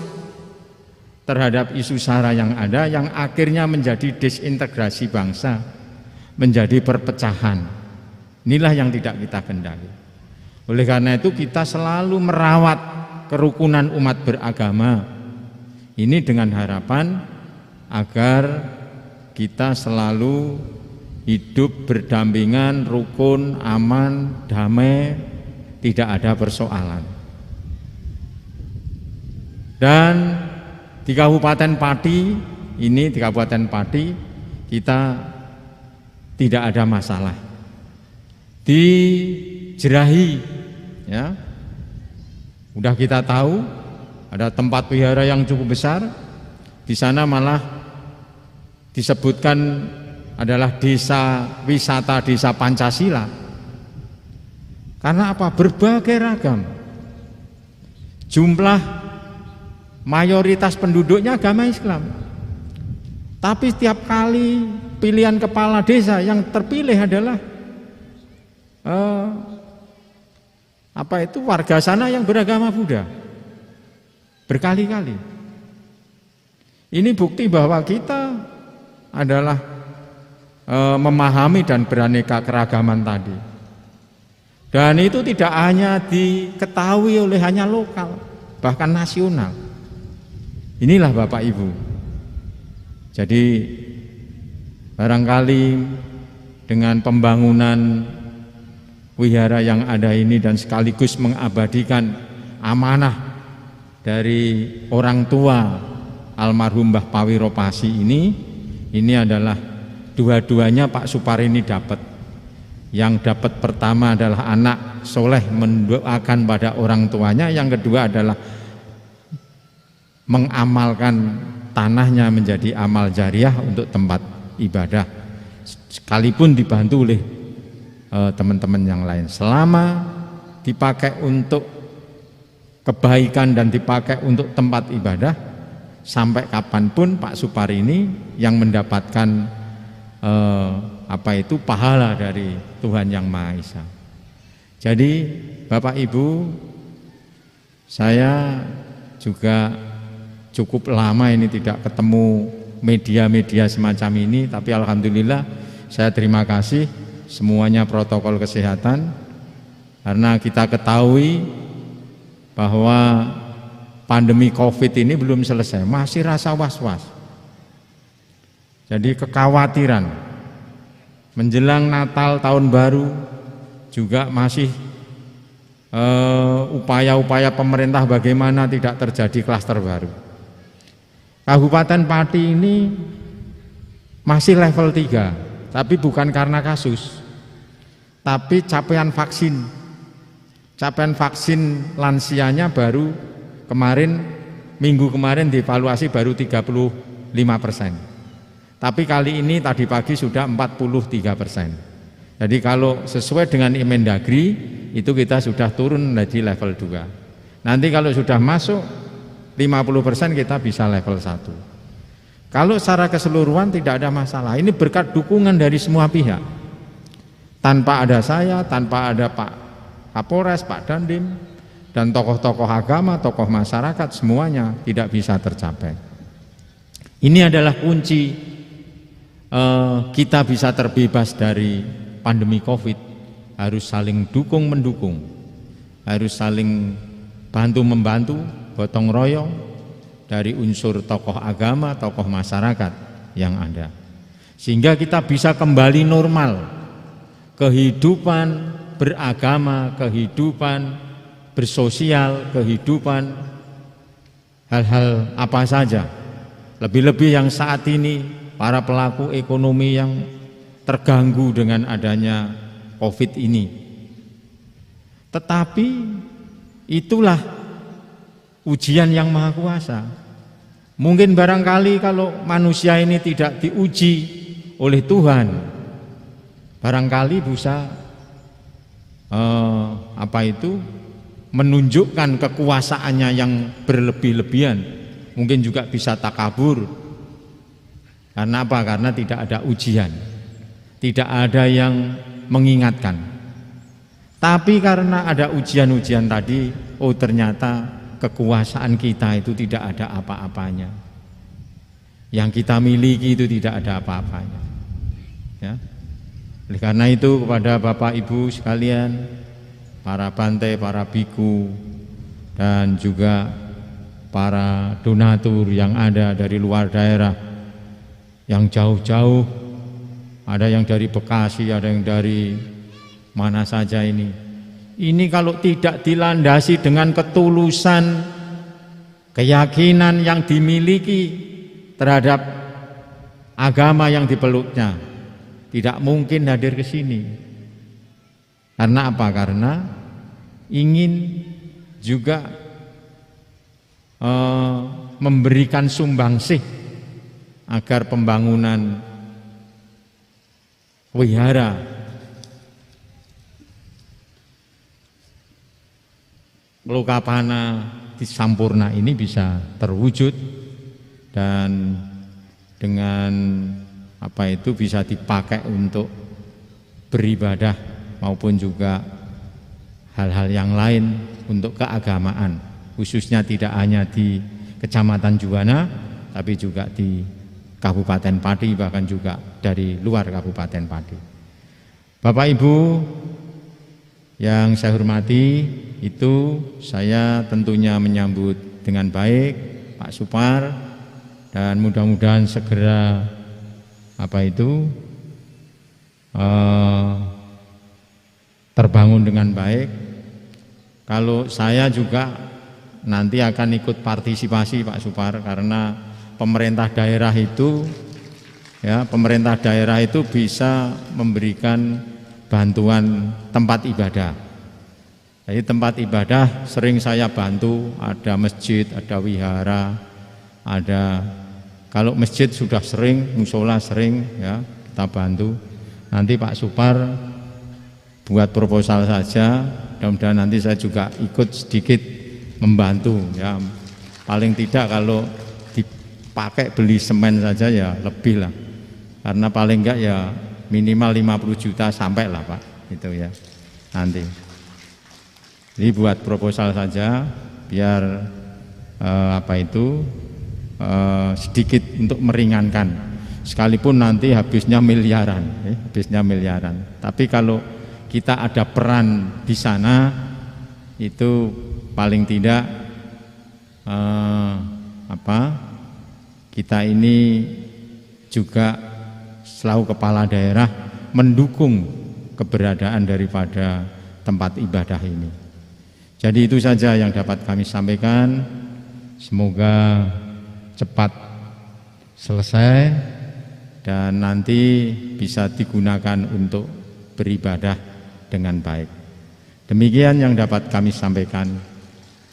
S6: terhadap isu sara yang ada yang akhirnya menjadi disintegrasi bangsa, menjadi perpecahan. Inilah yang tidak kita kehendaki. Oleh karena itu kita selalu merawat kerukunan umat beragama ini dengan harapan agar kita selalu hidup berdampingan, rukun, aman, damai, tidak ada persoalan. Dan di Kabupaten Pati ini, di Kabupaten Pati kita tidak ada masalah. Di Jerahi ya, udah kita tahu ada tempat wihara yang cukup besar. Di sana malah disebutkan adalah desa wisata desa Pancasila. Karena apa? Berbagai ragam. Jumlah mayoritas penduduknya agama Islam. Tapi setiap kali pilihan kepala desa yang terpilih adalah warga sana yang beragama Buddha. Berkali-kali. Ini bukti bahwa kita adalah memahami dan beraneka keragaman tadi. Dan itu tidak hanya diketahui oleh hanya lokal, bahkan nasional. Inilah Bapak Ibu. Jadi barangkali dengan pembangunan wihara yang ada ini dan sekaligus mengabadikan amanah dari orang tua almarhum Mbah Pawiropasi ini adalah dua-duanya Pak Suparini dapat. Yang dapat pertama adalah anak soleh mendoakan pada orang tuanya, yang kedua adalah mengamalkan tanahnya menjadi amal jariah untuk tempat ibadah, sekalipun dibantu oleh teman-teman yang lain. Selama dipakai untuk kebaikan dan dipakai untuk tempat ibadah, sampai kapanpun Pak Suparini yang mendapatkan pahala dari Tuhan Yang Maha Esa. Jadi Bapak Ibu, saya juga cukup lama ini tidak ketemu media-media semacam ini, tapi alhamdulillah saya terima kasih semuanya protokol kesehatan, karena kita ketahui bahwa pandemi COVID ini belum selesai, masih rasa was-was. Jadi kekhawatiran menjelang Natal tahun baru juga masih upaya-upaya pemerintah bagaimana tidak terjadi klaster baru. Kabupaten Pati ini masih level 3, tapi bukan karena kasus, tapi capaian vaksin. Capaian vaksin lansianya baru kemarin, minggu kemarin dievaluasi baru 35%. Tapi kali ini tadi pagi sudah 43%. Jadi kalau sesuai dengan Inmendagri itu kita sudah turun menjadi level 2. Nanti kalau sudah masuk 50% kita bisa level 1. Kalau secara keseluruhan tidak ada masalah. Ini berkat dukungan dari semua pihak. Tanpa ada saya, tanpa ada Pak Kapolres, Pak Dandim, dan tokoh-tokoh agama, tokoh masyarakat, semuanya tidak bisa tercapai. Ini adalah kunci kita bisa terbebas dari pandemi COVID. Harus saling dukung-mendukung, harus saling bantu-membantu, gotong royong, dari unsur tokoh agama, tokoh masyarakat yang ada. Sehingga kita bisa kembali normal, kehidupan beragama, kehidupan bersosial, kehidupan hal-hal apa saja. Lebih-lebih yang saat ini para pelaku ekonomi yang terganggu dengan adanya COVID ini. Tetapi itulah ujian yang maha kuasa. Mungkin barangkali kalau manusia ini tidak diuji oleh Tuhan, barangkali bisa menunjukkan kekuasaannya yang berlebih-lebihan, mungkin juga bisa takabur. Karena apa? Karena tidak ada ujian, tidak ada yang mengingatkan. Tapi karena ada ujian-ujian tadi, oh ternyata kekuasaan kita itu tidak ada apa-apanya. Yang kita miliki itu tidak ada apa-apanya. Ya. Oleh karena itu kepada Bapak Ibu sekalian, para bante, para biku, dan juga para donatur yang ada dari luar daerah, yang jauh-jauh, ada yang dari Bekasi, ada yang dari mana saja ini. Ini kalau tidak dilandasi dengan ketulusan, keyakinan yang dimiliki terhadap agama yang dipeluknya, tidak mungkin hadir ke sini. Karena apa? Karena ingin juga memberikan sumbangsih agar pembangunan wihara Lokapana di Sampurna ini bisa terwujud dan dengan bisa dipakai untuk beribadah maupun juga hal-hal yang lain untuk keagamaan, khususnya tidak hanya di Kecamatan Juwana tapi juga di Kabupaten Pati, bahkan juga dari luar Kabupaten Pati. Bapak Ibu yang saya hormati, itu saya tentunya menyambut dengan baik Pak Supar, dan mudah-mudahan segera terbangun dengan baik. Kalau saya juga nanti akan ikut partisipasi Pak Supar, karena pemerintah daerah itu bisa memberikan bantuan tempat ibadah. Jadi tempat ibadah sering saya bantu, ada masjid, ada wihara, ada, kalau masjid sudah sering, musola sering ya kita bantu. Nanti Pak Supar buat proposal saja, mudah-mudahan nanti saya juga ikut sedikit membantu ya. Paling tidak kalau dipakai beli semen saja ya lebih lah, karena paling enggak ya minimal 50 juta sampai lah Pak, itu ya nanti. Jadi buat proposal saja biar sedikit untuk meringankan, sekalipun nanti habisnya miliaran, Tapi kalau kita ada peran di sana, itu paling tidak kita ini juga selalu kepala daerah mendukung keberadaan daripada tempat ibadah ini. Jadi itu saja yang dapat kami sampaikan. Semoga cepat selesai dan nanti bisa digunakan untuk beribadah dengan baik. Demikian yang dapat kami sampaikan.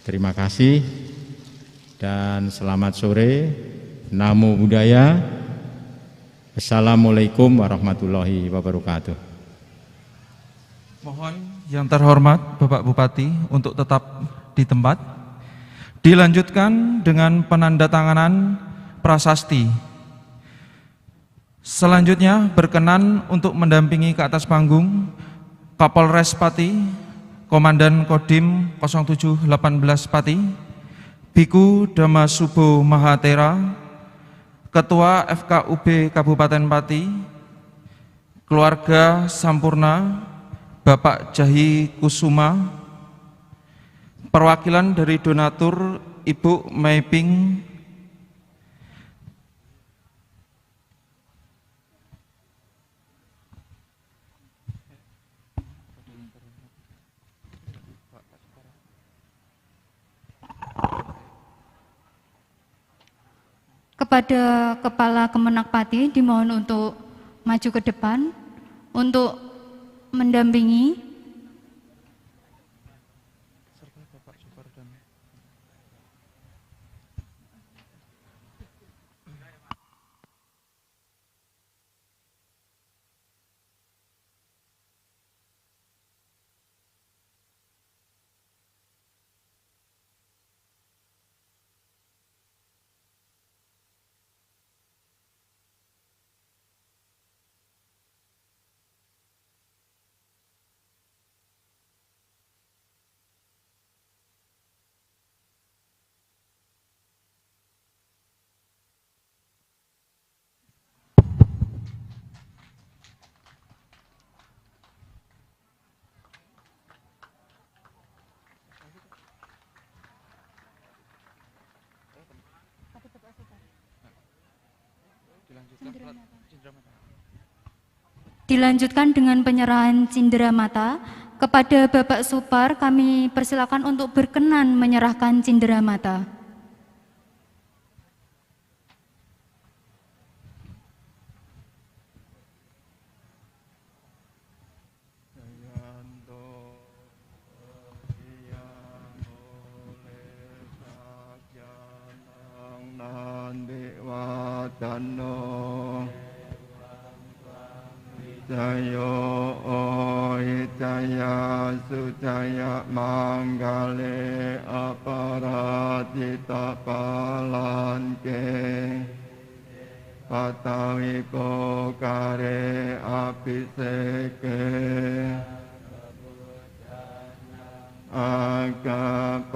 S6: Terima kasih dan selamat sore. Namo Buddhaya. Assalamualaikum warahmatullahi wabarakatuh.
S1: Mohon yang terhormat Bapak Bupati untuk tetap di tempat. Dilanjutkan dengan penandatanganan prasasti. Selanjutnya berkenan untuk mendampingi ke atas panggung Kapolres Pati, Komandan Kodim 0718 Pati, Biku Damasubo Mahatera, Ketua FKUB Kabupaten Pati, keluarga Sampurna, Bapak Jahi Kusuma, perwakilan dari donatur Ibu Maiping,
S2: kepada Kepala Kemenak Pati dimohon untuk maju ke depan untuk mendampingi dilanjutkan dengan penyerahan cindera mata. Kepada Bapak Supar kami persilakan untuk berkenan menyerahkan cindera mata.
S7: Jayo Jaya Sujaya Manggale Aparajita Palanke Patawi Pokare Abhiseke Agapato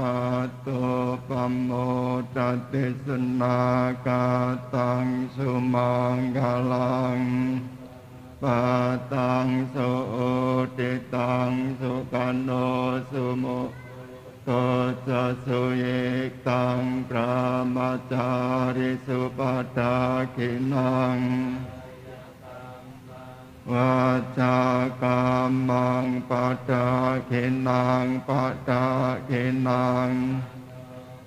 S7: Pamodate Sunakatang Sumanggalang Patang Soditang Sukano Sumo Toja Suyiktang Brahmacari Supadakinang Wajakamang Padakinang Padakinang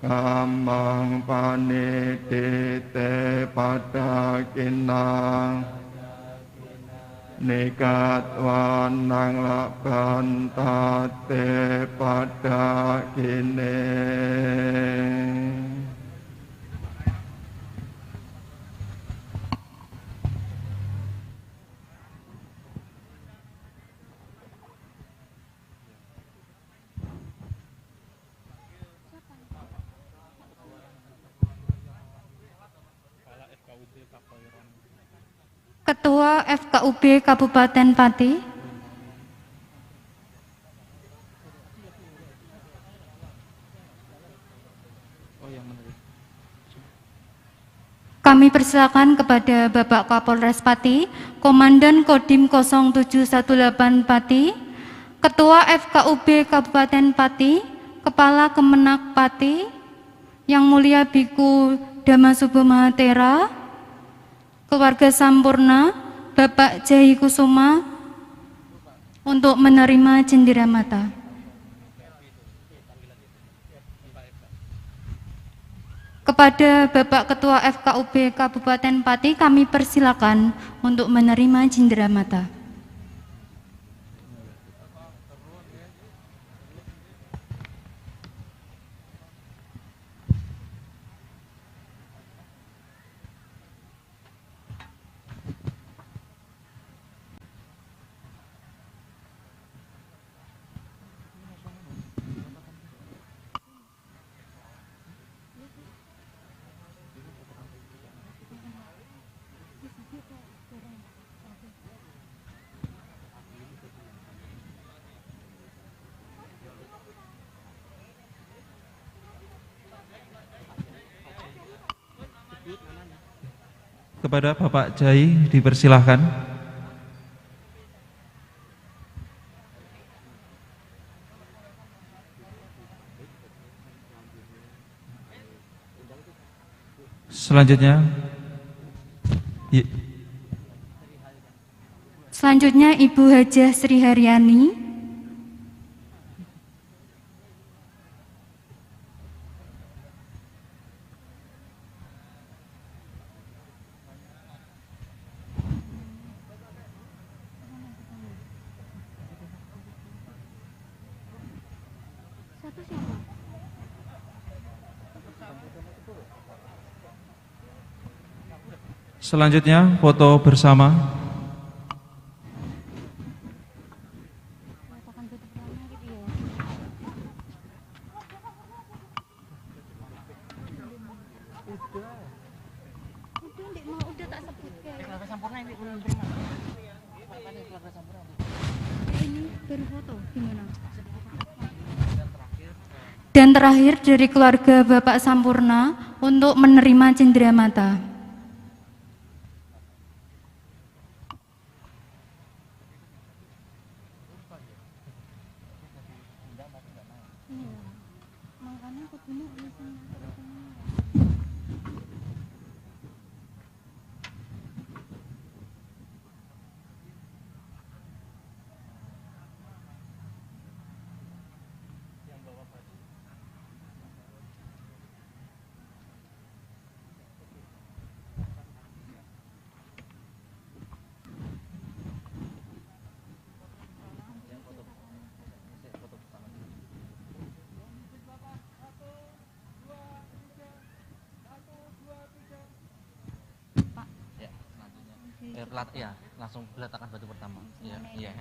S7: Kamang Panidite Padakinang Nikat wanang laban tate pada kini.
S2: Ketua FKUB Kabupaten Pati, kami persilakan kepada Bapak Kapolres Pati, Komandan Kodim 0718 Pati, Ketua FKUB Kabupaten Pati, Kepala Kemenak Pati, Yang Mulia Biku Damasubo Mahatera, keluarga Sampurna, Bapak Jahi Kusuma untuk menerima cindera mata. Kepada Bapak Ketua FKUB Kabupaten Pati kami persilakan untuk menerima cenderamata.
S1: Kepada Bapak Jai dipersilahkan.
S2: Selanjutnya Ibu Hajah Sri Haryani.
S1: Selanjutnya foto bersama.
S2: Dan terakhir dari keluarga Bapak Sampurna untuk menerima cenderamata.
S8: Ya, langsung peletakan batu pertama. Ya.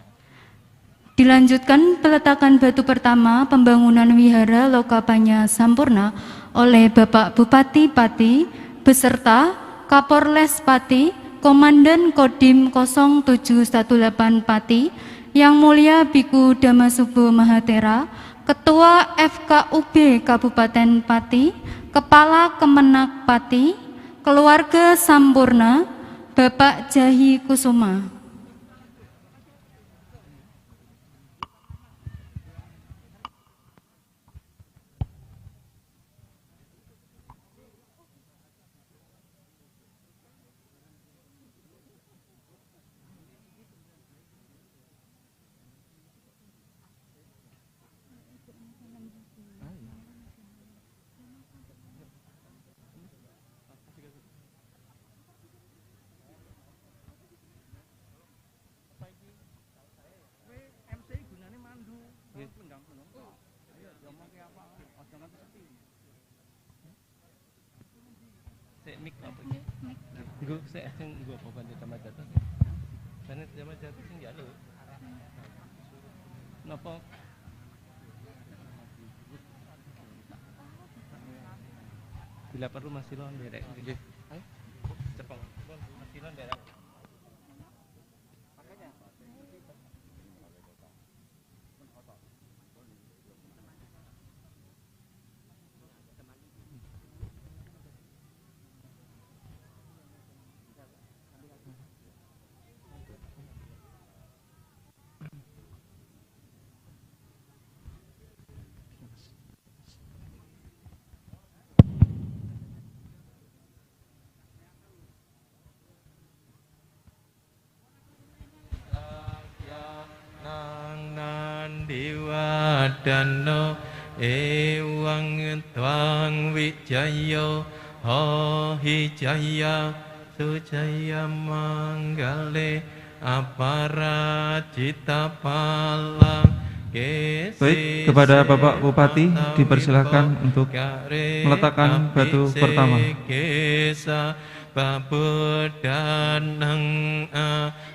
S2: Dilanjutkan peletakan batu pertama pembangunan Wihara Lokapanya Sampurna oleh Bapak Bupati Pati beserta Kapolres Pati, Komandan Kodim 0718 Pati, Yang Mulia Biku Damasubo Mahatera, Ketua FKUB Kabupaten Pati, Kepala Kemenak Pati, keluarga Sampurna, Bapak Jahi Kusuma.
S8: Gue saya sing gue apa bantu sama jatuh. Karena sama jatuh sing jalur. Napa? Bila perlu masih lon derek. Nggih. Ayo. Cepeng. Masih lon derek.
S9: Dewa Dano
S8: Ewang Twang Wijayo Hohi Jaya Sujaya Manggale Aparajita Palang.
S1: Baik, kepada Bapak Bupati dipersilakan untuk meletakkan batu pertama.
S8: Babudanang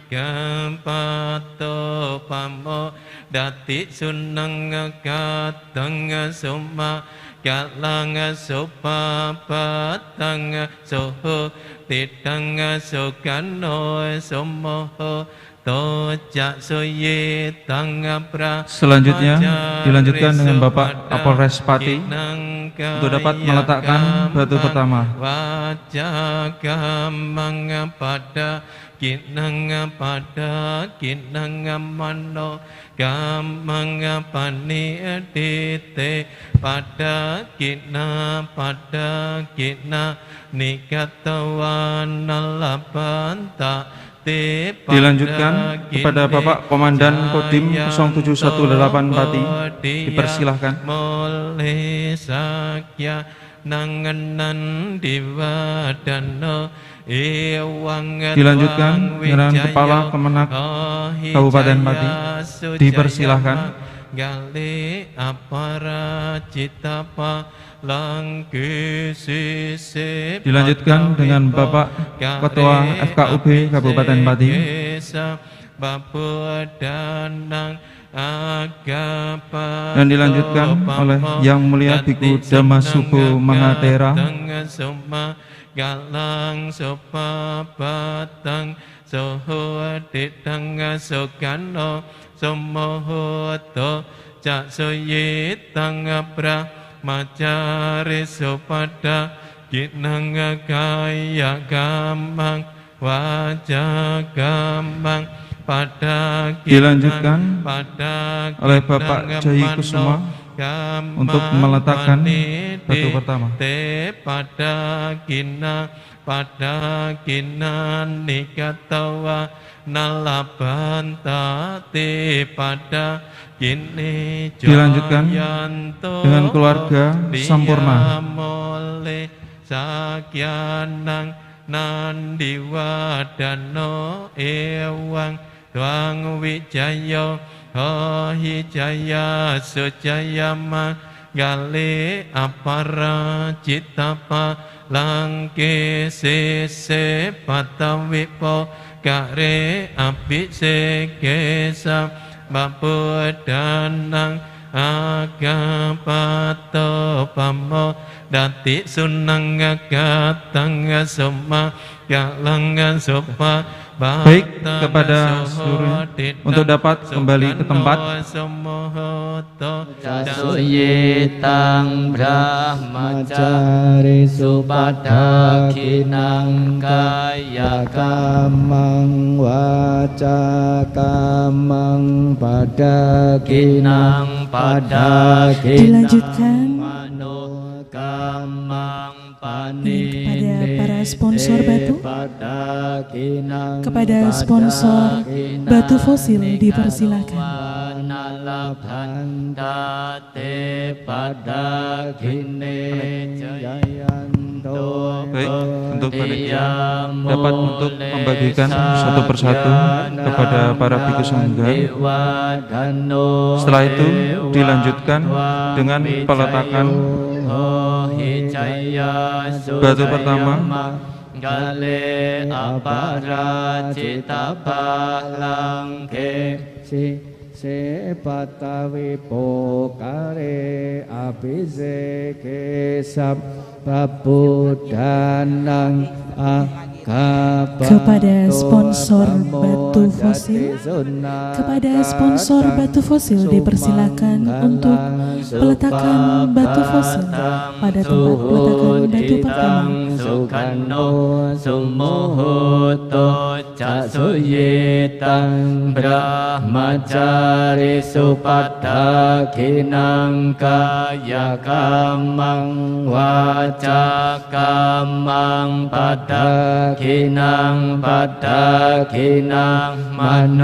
S8: agampato pamo dati sunang katang summa kalang sopa patang soho tidang sokano somoho.
S1: Selanjutnya dilanjutkan dengan Bapak Kapolres Pati untuk dapat meletakkan batu pertama.
S8: Kinang pada kinang mano gamang pani dite pada kina nikatawan nalapanta.
S1: Dilanjutkan kepada Bapak Komandan Kodim 0718 Pati, dipersilahkan. Dilanjutkan dengan Kepala Kemenak Kabupaten Pati, dipersilahkan. Dilanjutkan dengan Bapak Ketua FKUB Kabupaten Pati. Dan dilanjutkan oleh Yang Mulia Biku Damasubo Mahatera.
S8: Galang sopa batang soho ditang sokano somohoto cak soyitang abra macari sopada kinang kaya gamang wajah gamang pada.
S1: Dilanjutkan oleh Bapak Jai Kusuma untuk meletakkan batu pertama.
S8: Pada kina nikatawa nalabanta te pada kini.
S1: Dilanjutkan dengan keluarga Sampurna.
S8: Sakyanang nandiwadano ewang Twang Wijayo Hohi Jaya Sujaya Manggale Aparajita Palang Sese Patawipo Kare Abhisekesa Babudanang agapato pamo dati sunang agatang summa galang sopa.
S1: Baik, kepada seluruhnya untuk dapat kembali ke tempat.
S9: Jasuyitang brahmacari supada kinang kaya kamang waca kamang pada kinang pada
S10: dilanjutkan
S9: kepada
S10: para sponsor batu, kepada sponsor batu fosil dipersilakan.
S1: Baik, untuk panitia dapat untuk membagikan satu persatu kepada para bhikkhu sangga. Setelah itu dilanjutkan dengan peletakan batu pertama.
S9: Gale aparajita palang se patawi pokare abhiseke sabbabudanang
S10: kepada sponsor batu fosil, kepada sponsor batu fosil dipersilakan untuk peletakan batu fosil pada tempat peletakan batu pertama.
S9: Sumuhuto casuyitang brahmacari supada kinang kaya kamang waca kamang pada ขินังปัตตาขินังมโน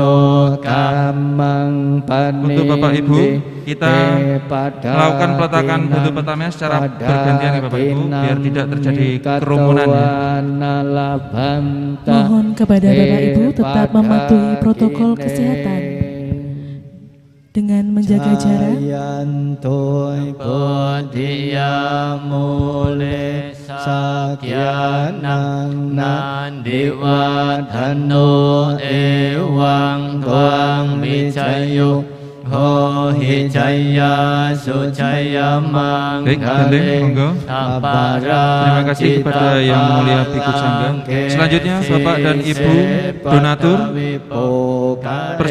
S9: กัมมังปณิ
S1: Untuk Bapak Ibu, kita melakukan peletakan batu pertamanya secara bergantian ya Bapak Ibu, biar tidak terjadi kerumunan ya.
S10: Mohon kepada Bapak Ibu tetap mematuhi protokol kesehatan dengan menjaga jarak.
S9: Baik,
S1: gandeng, monggo. Terima kasih kepada Yang Mulia Bhikkhu Sangga. Selanjutnya Bapak dan Ibu donatur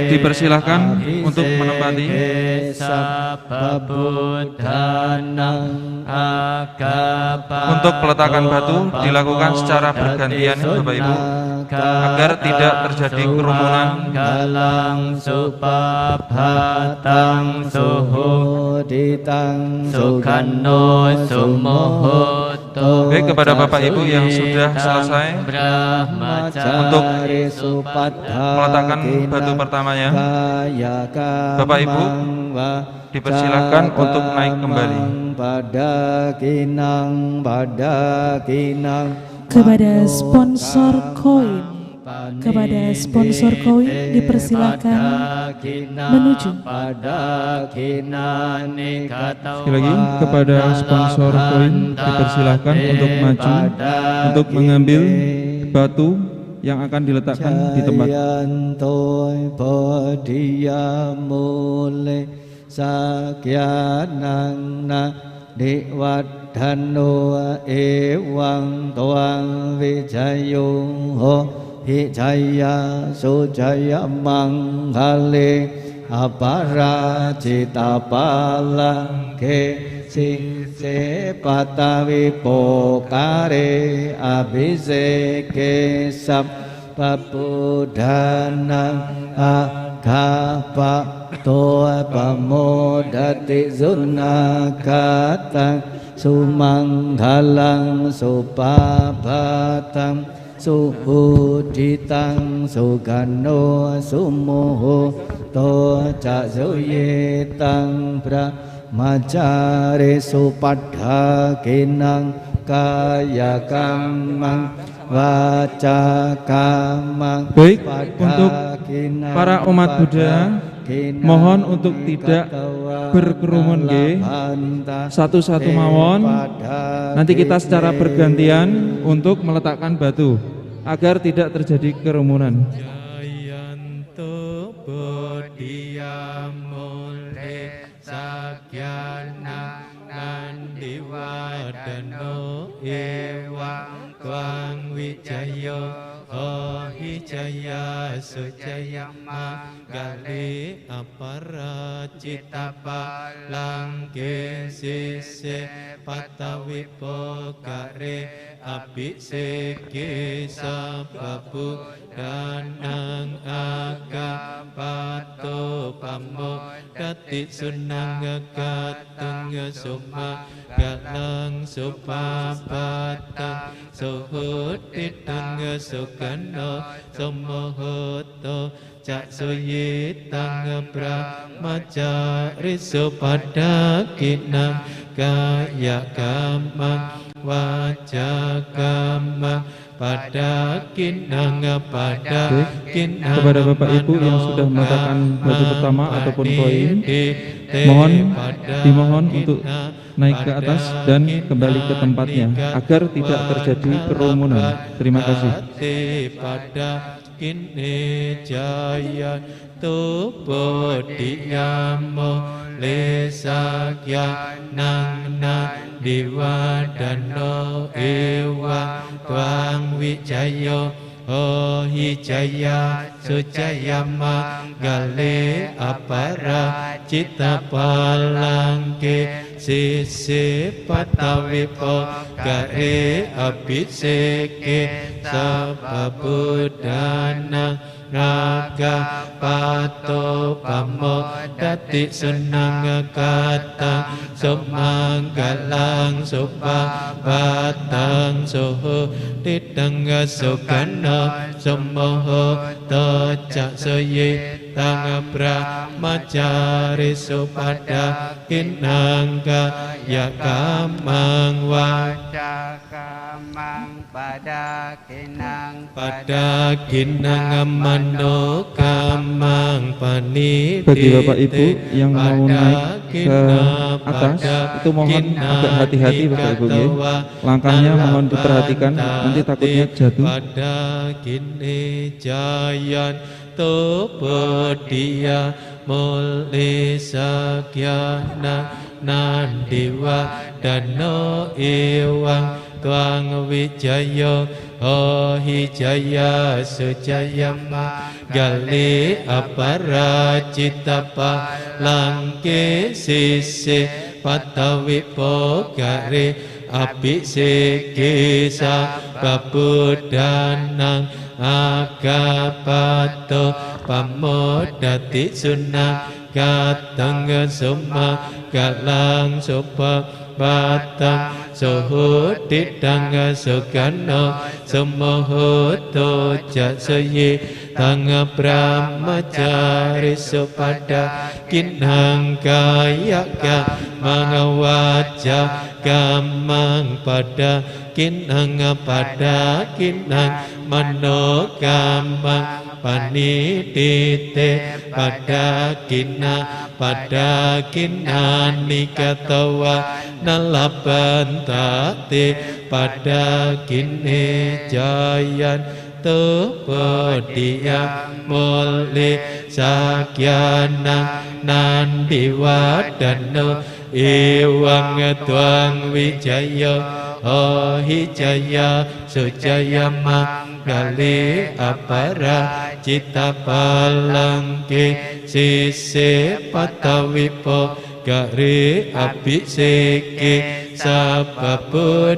S1: dipersilahkan untuk menempati. Untuk peletakan batu dilakukan secara bergantian ya Bapak Ibu, agar tidak terjadi kerumunan.
S9: Tang suhu ditang sukano sumohoto.
S1: Baik, kepada Bapak Ibu yang sudah selesai untuk meletakkan batu pertamanya, Bapak Ibu dipersilahkan untuk naik kembali.
S10: Kepada sponsor koin, dipersilakan menuju.
S1: Sekali lagi, kepada sponsor koin dipersilakan untuk maju untuk mengambil batu yang akan diletakkan di tempat.
S5: Hijaya sujaya manggale aparajita palangke sise patawi pokare abhiseke sappapudhanang agapa toa pamodati zunakatang sumanggalang supabhatang suhuditang sugano sumoho toca suyetang brahmacare supadhakinang kaya kamang waca kamang.
S1: Baik, untuk para umat Buddha mohon untuk tidak berkerumun nggih. Satu-satu mawon. Nanti kita secara bergantian untuk meletakkan batu agar tidak terjadi kerumunan.
S9: Hijaya sujaya manggale aparajita palangke sise patawi pokare abhiseke sappapudhanang agapato pamodati sunanggatang sumagalang supabhatang suhuditang sukano sumohoto cak suyitang brahmacari supadhakinang kaya kamang waca kamang padakinang padakinang.
S1: Kepada Bapak Ibu yang sudah meletakkan batu pertama ataupun koin, dimohon untuk naik ke atas dan kembali ke tempatnya agar tidak terjadi kerumunan. Terima kasih.
S9: Kini jaya tupo diyamo lesakya nang nang diwadano ewa tuang wijayo hijaya sujaya manggale aparajita palangke sise patawi pokare abhiseke sappapudhanang raga pato pamo dati sunang katang sumanggalang supabatang suhu ditang sukano sumoho tocak soye tang brahmacari supada kinangga ya kamang waca kamang pada kinang mano kamang paniti.
S1: Bagi Bapak Ibu yang mau naik ke atas itu mohon agak hati-hati Bapak Ibu ya. Langkahnya mohon diperhatikan nanti takutnya jatuh.
S9: Pada kini jayan Topodia muli sakyana nandiwa dano iwang tuang wijayo hohi jaya sujayama gali aparajitapa langke sisi patawipo gari abisikisa babudanang agapato pamodati sunna katang summa galang sopa batang soho ditang sugano sumoho toja soye tang brahmacari supada kinang kayaka mangawaja kamang pada kinang mano kamang panitite pada nikatawa nalabantate pada kini jayan Topodia muli sakyana nandiwadano iwang tuang wijayo hohi jaya sujaya manggali apara cita palangke sise patawipo gari abiseke sababudana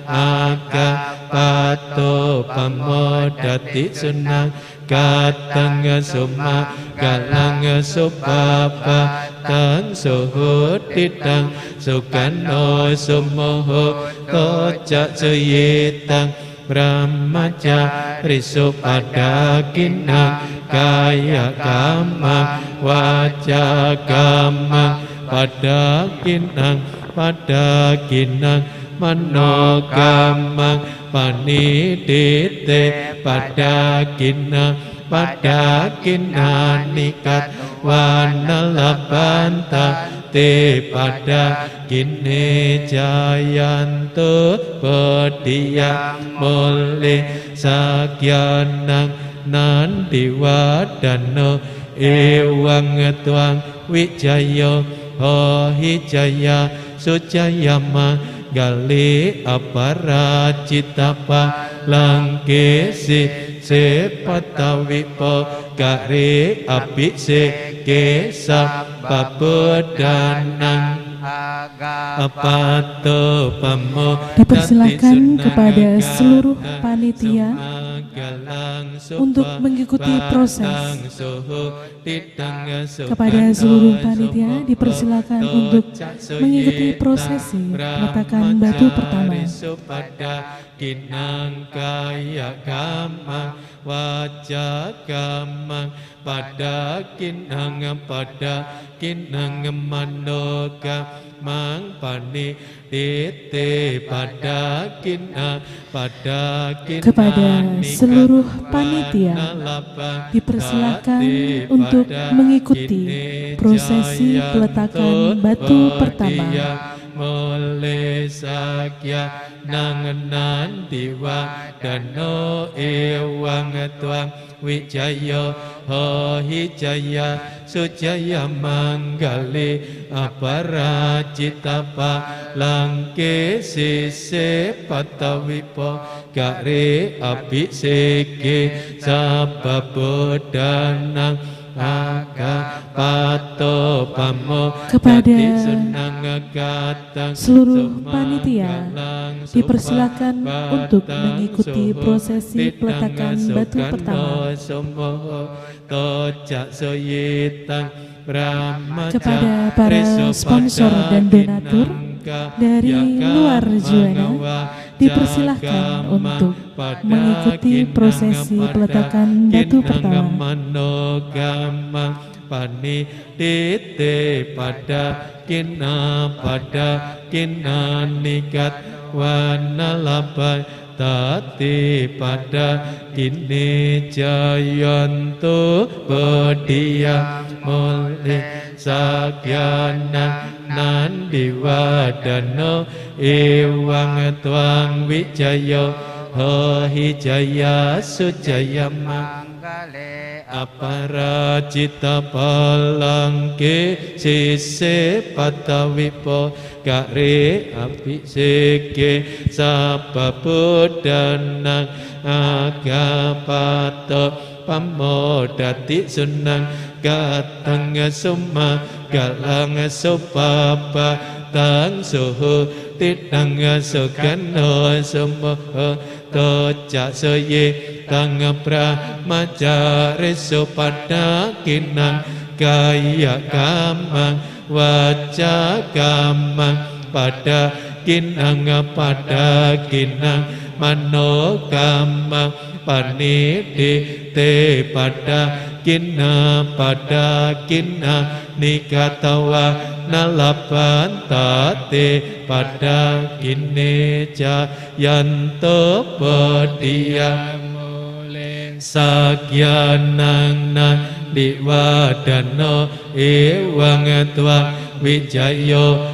S9: aga pato pamodati sunang katang summa galang supapa tang suhu ditang sukano sumoho tocak suyitang brahmacari supada kinang kaya kamang waja kamang pada kinang mano kamang panidite pada kinang nikat wanalabanta te pada kini jayanto podia muli sakyanang nandiwadano ewang tuang wijayo hohi jaya sujayama gali aparajitapa langkesi sepatawipo gari abise sababudanang apato pamo.
S10: Dipersilakan kepada seluruh panitia untuk mengikuti proses. Kepada seluruh panitia dipersilakan untuk mengikuti prosesi peletakan batu pertama.
S9: Kinang kaya kamang wajah kamang pada kinang mano kamang pani tite pada kinang
S10: kepada seluruh panitia dipersilakan untuk mengikuti prosesi peletakan batu pertama.
S9: Mole sakya nanganan diwa dano ewang tuang wijayo hohi jaya sujaya manggali aparajitapa langke sise patawipo gare abiseke sababudanang agapato pamo
S10: Kepada seluruh panitia dipersilakan untuk mengikuti prosesi peletakan batu pertama. Kepada para sponsor dan donatur dari luar Juwana dipersilahkan untuk mengikuti prosesi peletakan batu pertama.
S9: Pani dite pada kina nikat wana labai tati pada kini jayanto bedia mulai sakyana nandi wadano ewang tuang wijayo hijaya sujaya manggale aparajita palangke sise patawipo kare abhiseke sababudana agapato pamodati sunang gatang summa galang supapa tang suhu tidang sugano summoho toja soye tang brahmacari supada kinang kaya kamang waja kamang pada kinang mano kamang panidi te pada kina nikatawa nalapantate pada kine jayanto pedia sakyanang diwadano ewang tua wijayo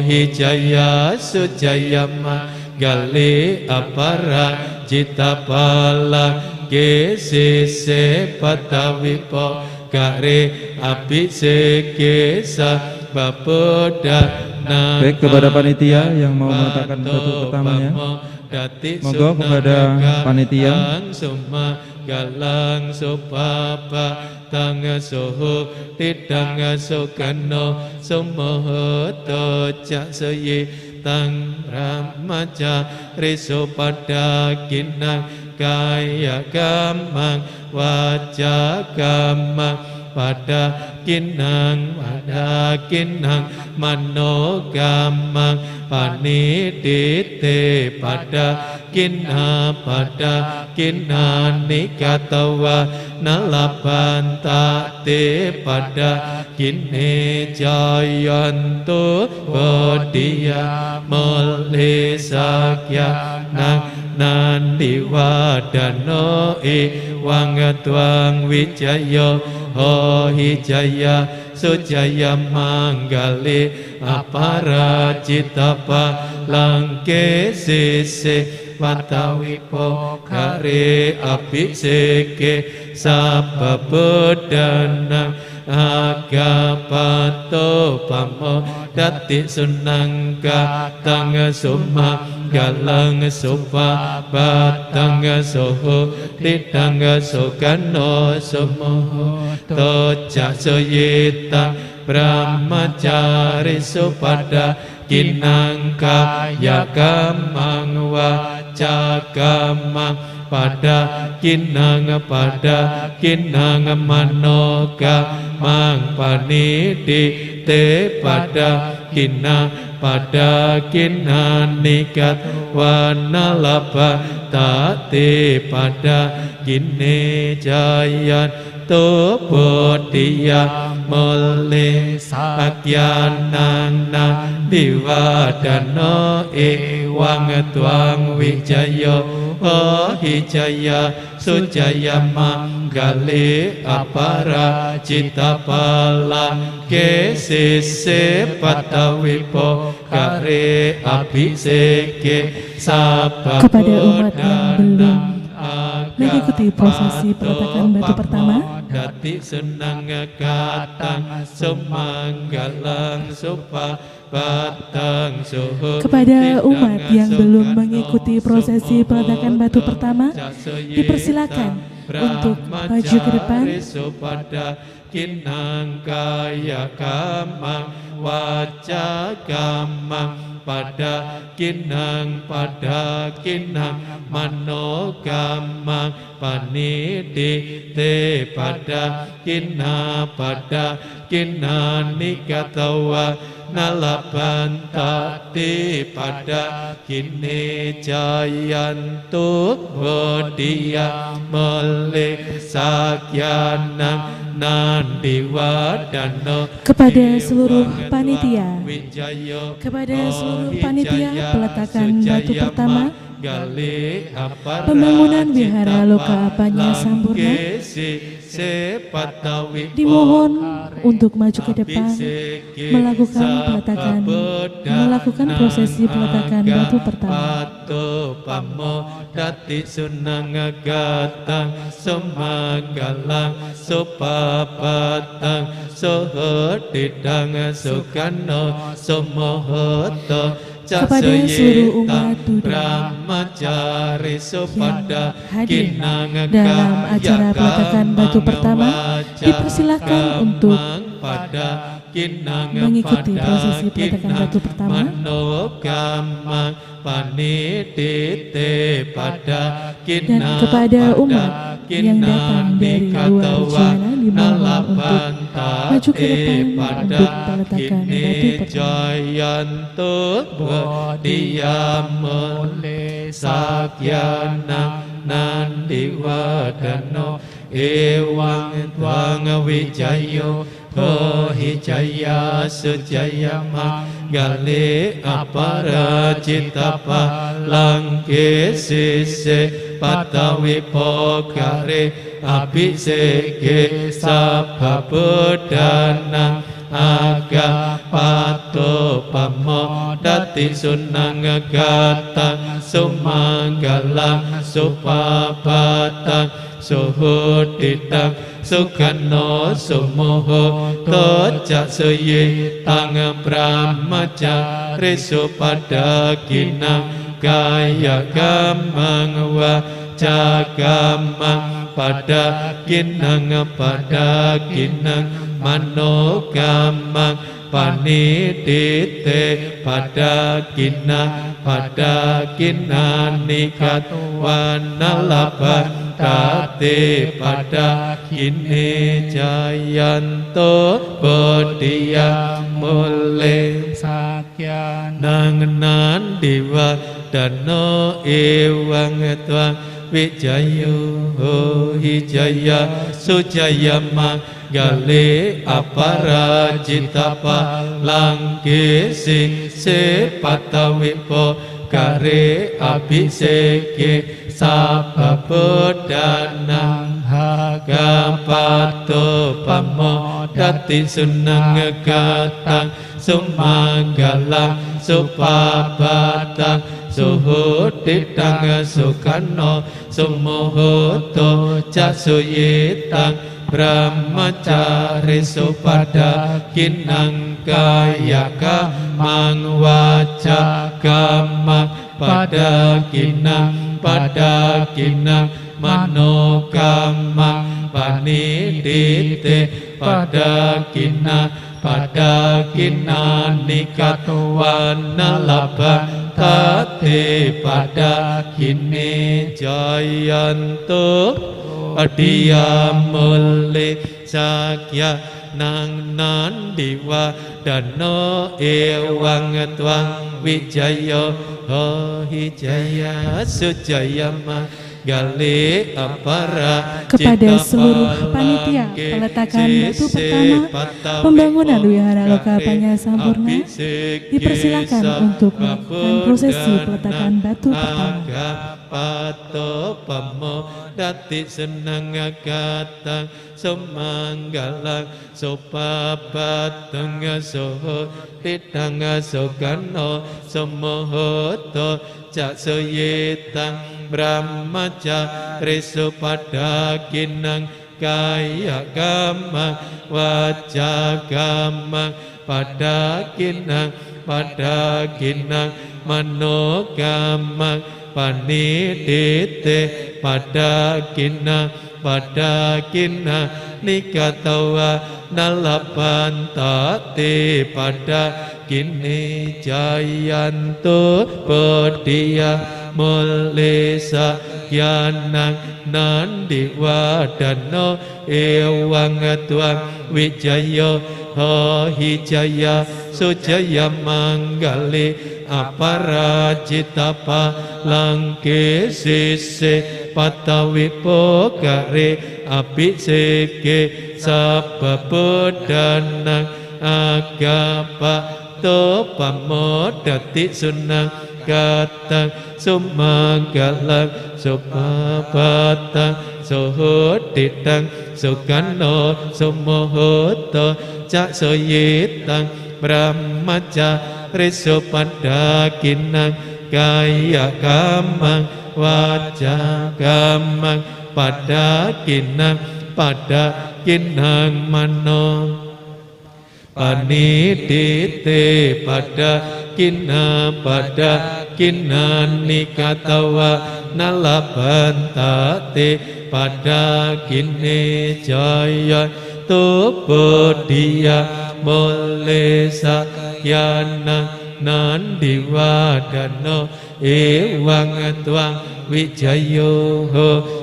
S9: hijaya sujayama gali apara jitapala gesese patawipo kare abhiseke sababoda.
S1: Baik, kepada panitia yang mau meletakkan batu pertamanya, monggo kepada panitia.
S9: Galang supapa tang soho tidang sokano sumoho toja soye tang ramaja reso pada kinang kaya kamang wajah kamang pada kinang mano kamang panidite pada kina nikatawa nalapantate pada kine jayanto bodia mole sakya nandi wadano wang tuang wijayo hijaya sujaya manggali aparajitapa langke sese watawipo kare abhiseke sababodana agapato pamo dati sunangka tang summa galang supa batang soho tidang sokano sumoho toja soyita brahmacari supada kinang kaya kamang waja kamang pada kinang mano kamang panidi te pada kinang nikat wanalapa tate pada kine jayan to bodia mole sakyanang diwadano ewang tuang wijayo hijaya sujaya manggale apara citapala kesese patawipo kare abhiseke sababodana.
S10: Kepada umat yang belum mengikuti prosesi peletakan batu pertama,
S9: dati senang katang semanggalang supa batang suhu.
S10: Kepada umat yang belum mengikuti prosesi peletakan batu pertama, dipersilakan untuk maju ke depan.
S9: pada kinang kaya kamang waca kamang pada kinang mano kamang panidite pada kina nikatawa nalabantati pada kini jayantu bodhiya melek sakyanang nandiwadana
S10: kepada seluruh panitia peletakan batu pertama pembangunan Wihara Loka Apanya Sampurna dimohon untuk maju ke depan melakukan prosesi peletakan batu pertama.
S9: Dati sunangagatang sumanggalang supapatang sohedidang sukano sumohoto
S10: kepada seluruh umat Buddha yang hadir dalam acara peletakan batu pertama dipersilakan untuk mengikuti prosesi peletakan batu pertama. Dan kepada umat yang datang dari luar jana dimohon untuk maju ke depan untuk peletakan batu
S9: pertama. Ewang twang wijayo hijaya sujaya gale apara citapa langke sise patawi pokare abiseke sababodana aga pato pamo dati sunangagatang sumanggalang supapatang suhuditang sukano sumoho tocak seye tang brahmacari supada kinang kaya gamang waca gamang pada kinang mano gamang panidite pada kinang nikat wanalaban tate pada kini jayanto bodhiya mule sakyanang nandiwa dano ewang twang wijayo hijaya sujaya gale apara citapa langke se patawipo kare abiseke sababodana hagapato pamo dati sunangagatang sumanggalang supapatang suhuditang sukano sumohoto casuyitang brahmacari supada kinang kaya kamang waca kamang pada kinang mano kamang panidite pada kinang nikatwana laban tate pada kini jayanto Adia mule sakya nang nandiwa dano ewang twang wijaya hijaya sujaya gale apara
S10: kepada seluruh panitia peletakan batu pertama pembangunan Wihara Loka Apanya Sampurna dipersilakan untuk melakukan prosesi peletakan batu pertama.
S9: Pato pamo dati senangagatang sumanggalang supapatang soho titang sokano sumohoto cak suyitang brahmacari supada kinang kaya gamang waca gamang pada kinang mano gamang panidite pada kinang
S11: pada kina nikatawa nalabantati pada kini jayanto pedia mulisa yanang nandi wadano ewang tuang wijayo hijaya sujaya manggali aparajitapa langke sise patawipo kare abiseke sababedanang agapa topamodati sunang katang sumanggalang supapatang suhuditang sukano sumohoto cak soyitang brahmaca risopandakinang kaya kamang waja kamang pada kinang mano panidite pada kina nikatawa nalabantate pada kini jaya tubudia molesa yanang nandiwadano ewang tuang wijayo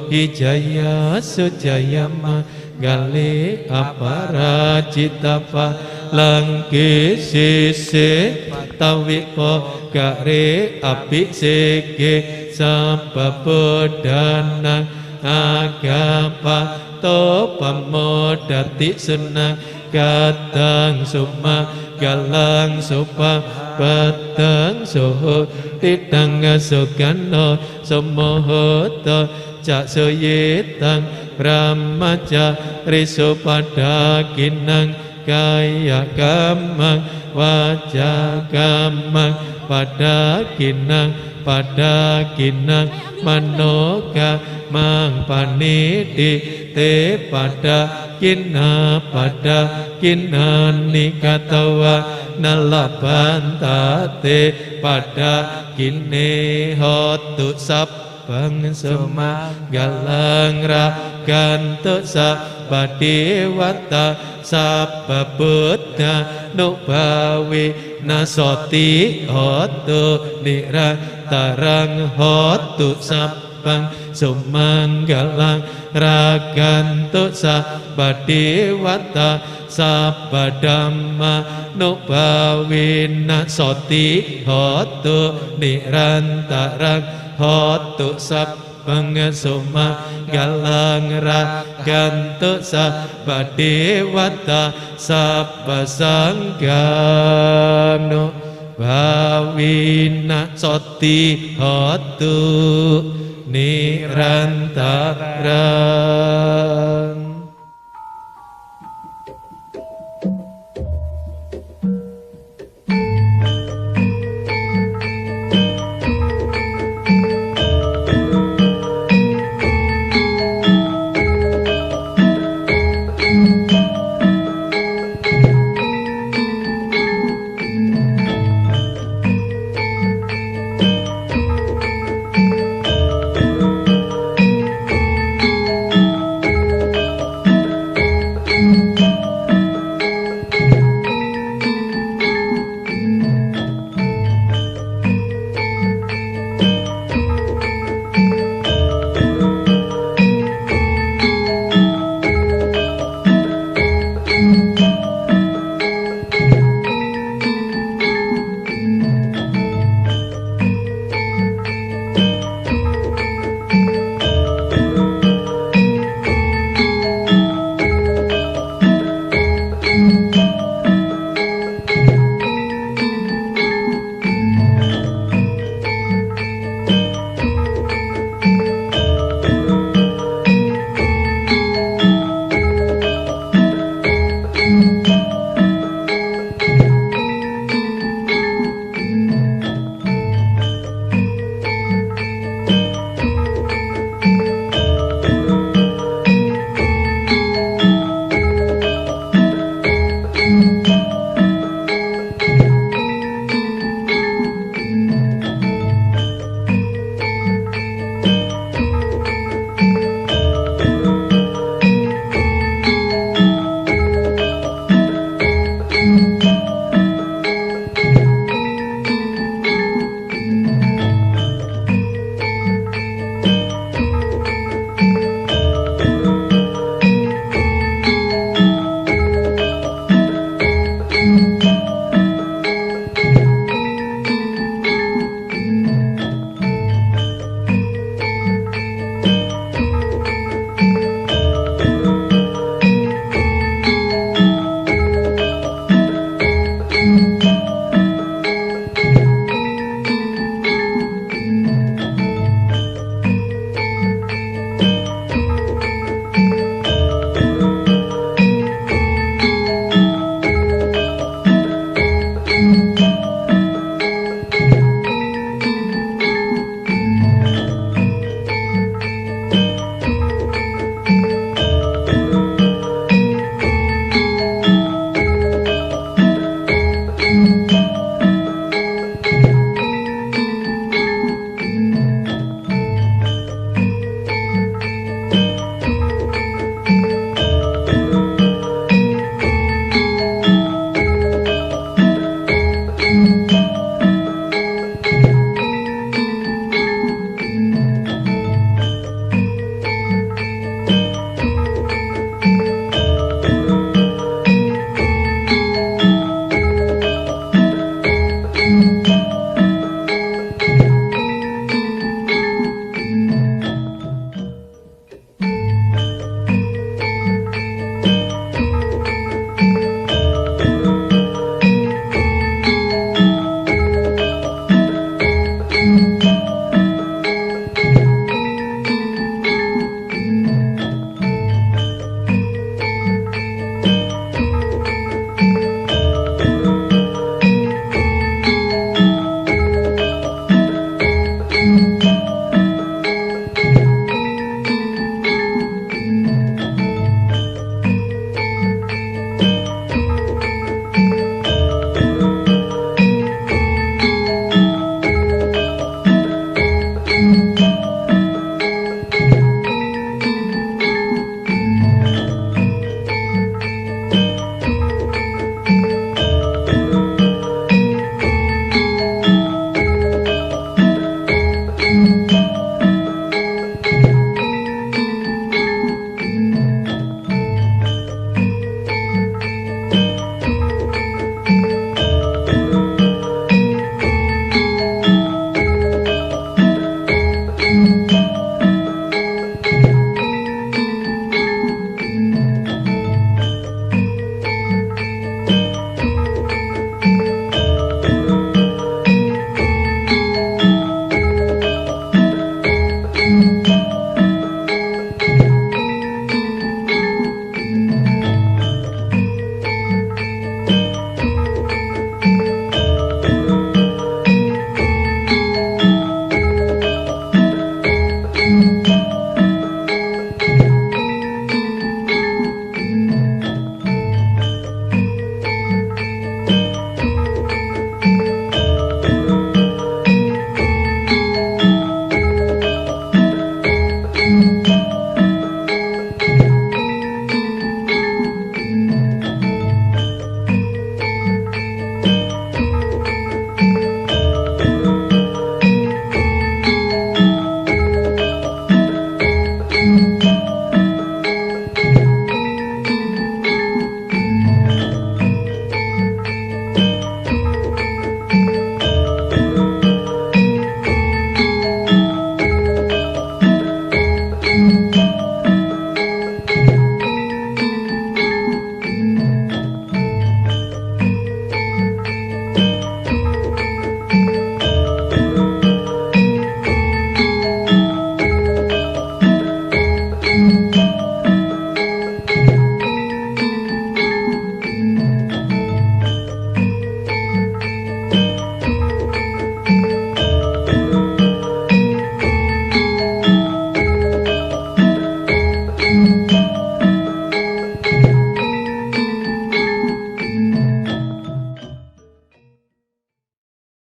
S11: hijaya sujaya manggali aparajitapa langke sise tawipo kare abiseke sababedanang agapa topamodati senang katang suma galang supa batang soho tidang sugano somohoto cak soyetang brahmaca risopandakinang kaya kamang waja kamang pada kinang manoka mang panidi te pada kina nikatawa nalabantate pada kine hotu sabang semagalang ragantuk sabadewata sababudha nubawi nasoti hotu nirantarang hotu sabang sumanggalang ragantuk sabadewata sabadhamma nubawi nasoti hotu nirantarang hotu sabang sumanggalang ragantuk sabadewata sabasanggang bawina soti hotu nirantara